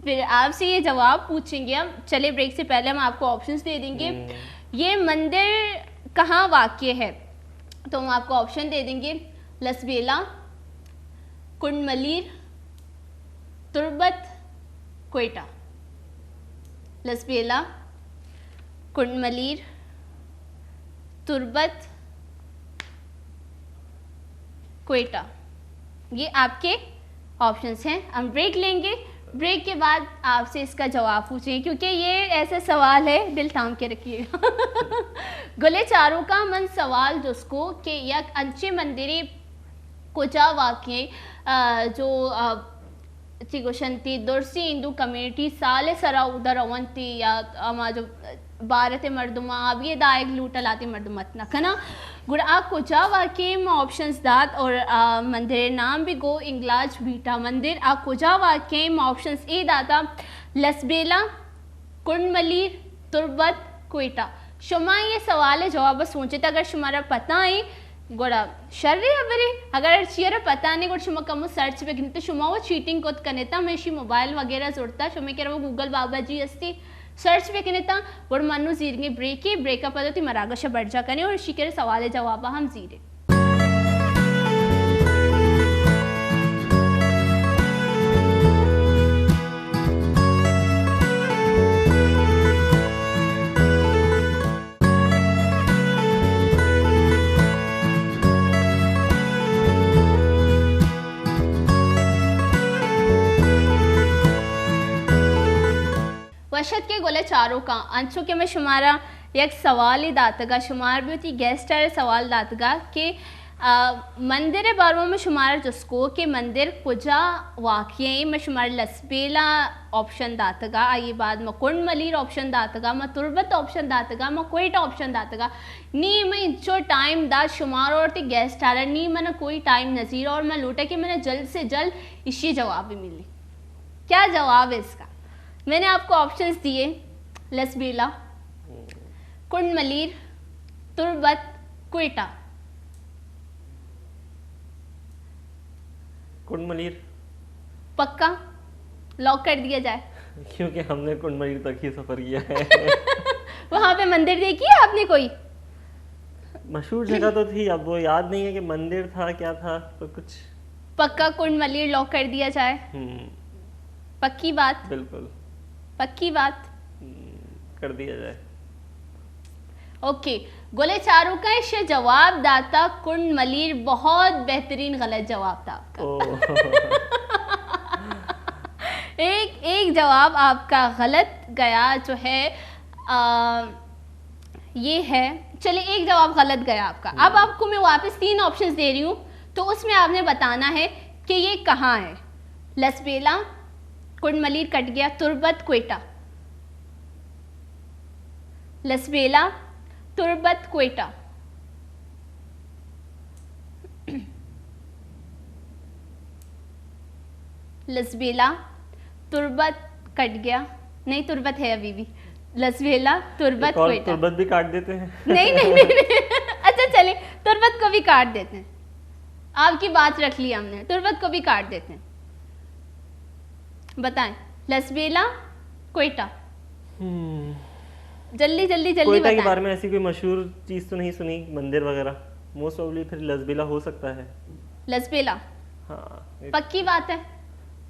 फिर आपसे ये जवाब पूछेंगे हम। चले ब्रेक से पहले हम आपको ऑप्शंस दे देंगे, ये मंदिर कहाँ वाक़ है। तो हम आपको ऑप्शन दे देंगे, लसबेला, कुंडमलीर, तुर्बत, क्वेटा। लसबेला, कुंडमलीर, तुर्बत, क्वेटा, ये आपके ऑप्शंस हैं। हम ब्रेक लेंगे, ब्रेक के बाद आपसे इसका जवाब पूछेंगे, क्योंकि ये ऐसा सवाल है दिल थाम के रखिएगा। गुले चारों का मन सवाल जिसको कि यक अंचे मंदिरे कोचा वाक्य जो चिगोशंती दुर्सी हिंदू कम्युनिटी साले सरा उधर अवंती या अमा जो भारत मर्दुमा अब ये दायक लूटलाती मर्दुमत नखना गुड़ आ कोचा वाक्य में ऑप्शंस दात और मंदिर नाम भी गो इंग्लाज बीटा मंदिर आ कोचा वाक्य में ऑप्शंस ए दाता लसबेला, कुंडमलीर, तुर्बत, क्वेटा। शुमा ये सवाल है जवाब सोचे तो अगर शुमारा पता है गोड़ा शर्रे अवरे अगर चीयर पता नहीं गोड़ शुमा कम सर्च पे तो शुमा वो चीटिंग को कनेता मेशी मोबाइल वगैरह जोड़ता शुमे के वो गूगल बाबा जी अस्ती सर्च पे कनेता गोड़ मनु जीरगे ब्रेकअप पद्धति मरागश बढ़ जा कने और शिकर सवाल जवाब हम जीरे। वशत के गोले चारों का अंशों के में शुमारा एक सवाल ही दातगा शुमार भी होती गेस्ट है सवाल दातगा के मंदिर बारों में शुमार जिसको के मंदिर कुजा वाक़ई में शुमार लसबेला ऑप्शन दातगा आई बाद में कुंडमलीर ऑप्शन दातगा में तुर्बत ऑप्शन दातगा में क्वेटा ऑप्शन दातगा नी मैं जो टाइम दा शुमार और ती गेस्ट आ रहा नी मैंने कोई टाइम नज़ीर और मैं लूटा कि मैंने जल्द से जल्द इसी जवाब भी मिली। क्या जवाब है इसका? मैंने आपको ऑप्शंस दिए लसबेला, कुंडमलीर, तुर्बत, क्वेटा। कुंडमलीर पक्का लॉक कर दिया जाए? क्योंकि हमने कुंडमलीर तक ही सफर किया है। वहां पे मंदिर देखी है आपने कोई? मशहूर जगह तो थी, अब वो याद नहीं है कि मंदिर था क्या था, तो कुछ पक्का कुंडमलीर लॉक कर दिया जाए? पक्की बात? बिल्कुल पक्की बात कर दिया जाए। ओके, गोले चारों का इस जवाब दाता कुंडमलीर बहुत बेहतरीन गलत जवाब था आपका। एक जवाब आपका गलत गया जो है ये है, चलिए एक जवाब गलत गया आपका। अब आपको मैं वापस 3 ऑप्शंस दे रही हूँ, तो उसमें आपने बताना है कि ये कहाँ है। लसबेला, कुंडमलीर कट गया, तुर्बत, क्वेटा। लसबेला, तुर्बत, क्वेटा। लसबेला, तुर्बत कट गया, नहीं तुर्बत है अभी भी, लसबेला, तुर्बत, एक और क्वेटा। तुर्बत भी काट देते हैं। नहीं नहीं नहीं, नहीं। अच्छा चलिए तुर्बत को भी काट देते हैं, आपकी बात रख ली हमने, तुर्बत को भी काट देते हैं। बताएं, लसबेला, क्वेटा, जल्दी जल्दी जल्दी कोयटा के बताएं। बारे में ऐसी कोई मशहूर चीज़ तो नहीं सुनी, मंदिर वगैरह, मोस्ट प्रोबेबली फिर लसबेला हो सकता है। लसबेला हाँ, पक्की बात है।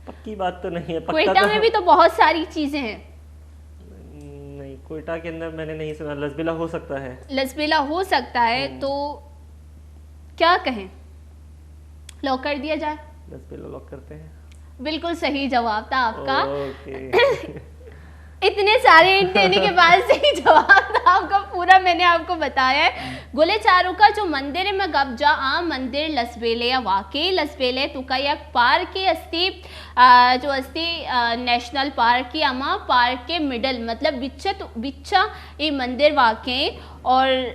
पक्की बात तो नहीं है, पक्का क्वेटा तो में भी तो बहुत सारी चीजें हैं। नहीं, कोयटा के अंदर मैंने नहीं सुना, लसबेला हो सकता है। लसबेला हो सकता है, तो क्या कहें, लॉक कर दिया जाए? लसबेला लॉक करते हैं। बिल्कुल सही जवाब था आपका। ओके। इतने सारे हिंट देने के बाद सही जवाब था आपका पूरा, मैंने आपको बताया है। गोले चारू का जो मंदिर है मैं गब्जा आ मंदिर लसबेले या वाकई लसबेले तुका एक पार्क के अस्ति जो अस्ति नेशनल पार्क की अमा पार्क के मिडल मतलब बिच्चा ये मंदिर वाकई। और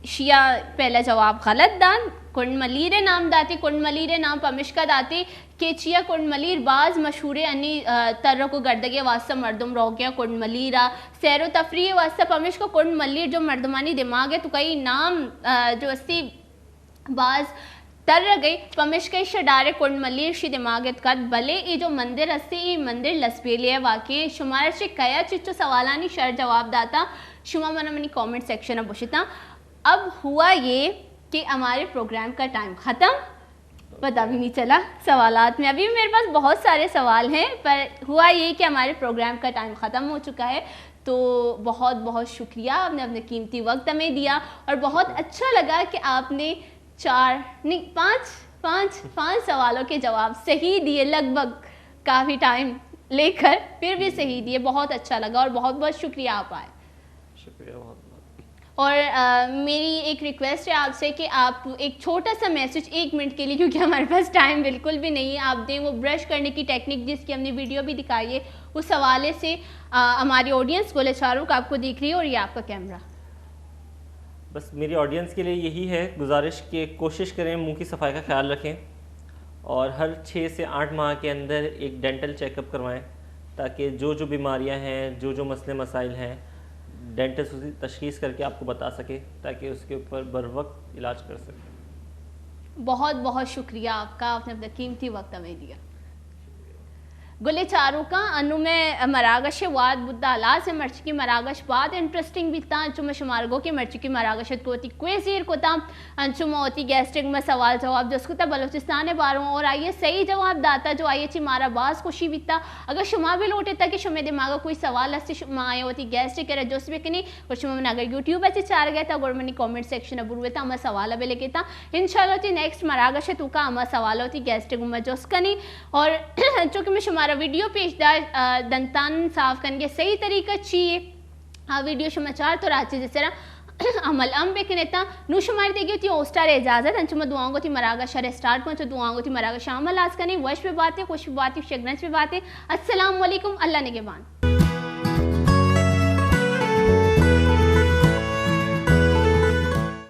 शिया पहला जवाब गलत दान, कुंडमलीरे नाम दाती, कुंडमलीरे नाम पमिश्का दाती के चिया कुंडमलीर बाज मशहूर अन्नी तरह को गर्दगे वास्ता मर्दम रोगिया कुंडमलीरा सैरो तफरी वास्ता पमिश्का कुंडमलीर जो मर्दमानी दिमाग है तो कई नाम जो अस्ती बाज तर गई पमिश्का शडारे कुंडमलीर शी दिमाग कद भले ये जो मंदिर अस्ती ये मंदिर लसबेले वाकई शुमार से कया चिच्चो सवालानी शर जवाब दाता शुमा मना मनी कमेंट सेक्शन में बुशिता। अब हुआ ये कि हमारे प्रोग्राम का टाइम ख़त्म, पता भी नहीं चला सवालात में, अभी भी मेरे पास बहुत सारे सवाल हैं, पर हुआ ये कि हमारे प्रोग्राम का टाइम ख़त्म हो चुका है। तो बहुत बहुत शुक्रिया, आपने अपने कीमती वक्त हमें दिया और बहुत अच्छा लगा कि आपने 5 सवालों के जवाब सही दिए, लगभग काफ़ी टाइम लेकर फिर भी सही दिए, बहुत अच्छा लगा और बहुत बहुत शुक्रिया आप आए। शुक्रिया बहुत बहुत। और मेरी एक रिक्वेस्ट है आपसे कि आप एक छोटा सा मैसेज 1 मिनट के लिए, क्योंकि हमारे पास टाइम बिल्कुल भी नहीं है, आप दें। वो ब्रश करने की टेक्निक जिसकी हमने वीडियो भी दिखाई है, उस हवाले से हमारी ऑडियंस गोले चारूक आपको दिख रही है और ये आपका कैमरा। बस मेरी ऑडियंस के लिए यही है गुजारिश कि कोशिश करें मुंह की सफाई का ख्याल रखें और हर 6 से 8 माह के अंदर एक डेंटल चेकअप करवाएं, ताकि जो जो बीमारियां हैं, जो जो मसले मसाइल हैं, डेंटिस्ट उसकी तशखीस करके आपको बता सके ताकि उसके ऊपर बर वक्त इलाज कर सके। बहुत बहुत शुक्रिया आपका, आपने अपना कीमती वक्त हमें दिया। गुले चारू का अनु में मरागश वाद बुद्धा अला से मर्च की मरागश बाद इंटरेस्टिंग भी था अंचुम शुमारगो की मर्च की मरागशत को होती क्वेजीर को था अंचुम होती गैस्ट्रिक में सवाल जवाब जिसको था बलोचिस्तान बारों और आइए सही जवाब दाता जो आइए ची मारा बाज खुशी भी था। अगर शुमा भी लौटे था कि शुमे दिमाग कोई सवाल हस्ती शुमा आए होती गैस्ट्रिक है जोस भी कि नहीं और शुमा मैंने अगर यूट्यूब अच्छे चार गया था गवर्नमेंट कॉमेंट सेक्शन अब हुए था हमारा सवाल अब लेके था इंशाल्लाह होती नेक्स्ट मरागशत का हमारा सवाल होती गैस्ट्रिक में जोस का नहीं। और चूँकि मैं शुमारा वीडियो पेशदार दंतान साफ करने सही तरीका चाहिए हाँ वीडियो समाचार तो रांची जिस तरह अमल अम बेकनेता नु शुमारी देगी थी ओस्टार इजाजत अंचुम दुआओं थी मरागा शर स्टार्ट पहुंचो दुआओं थी मरागा शामल आज करनी वश पे बातें खुश पे बातें शगनस पे बातें। अस्सलाम वालेकुम, अल्लाह निगहबान।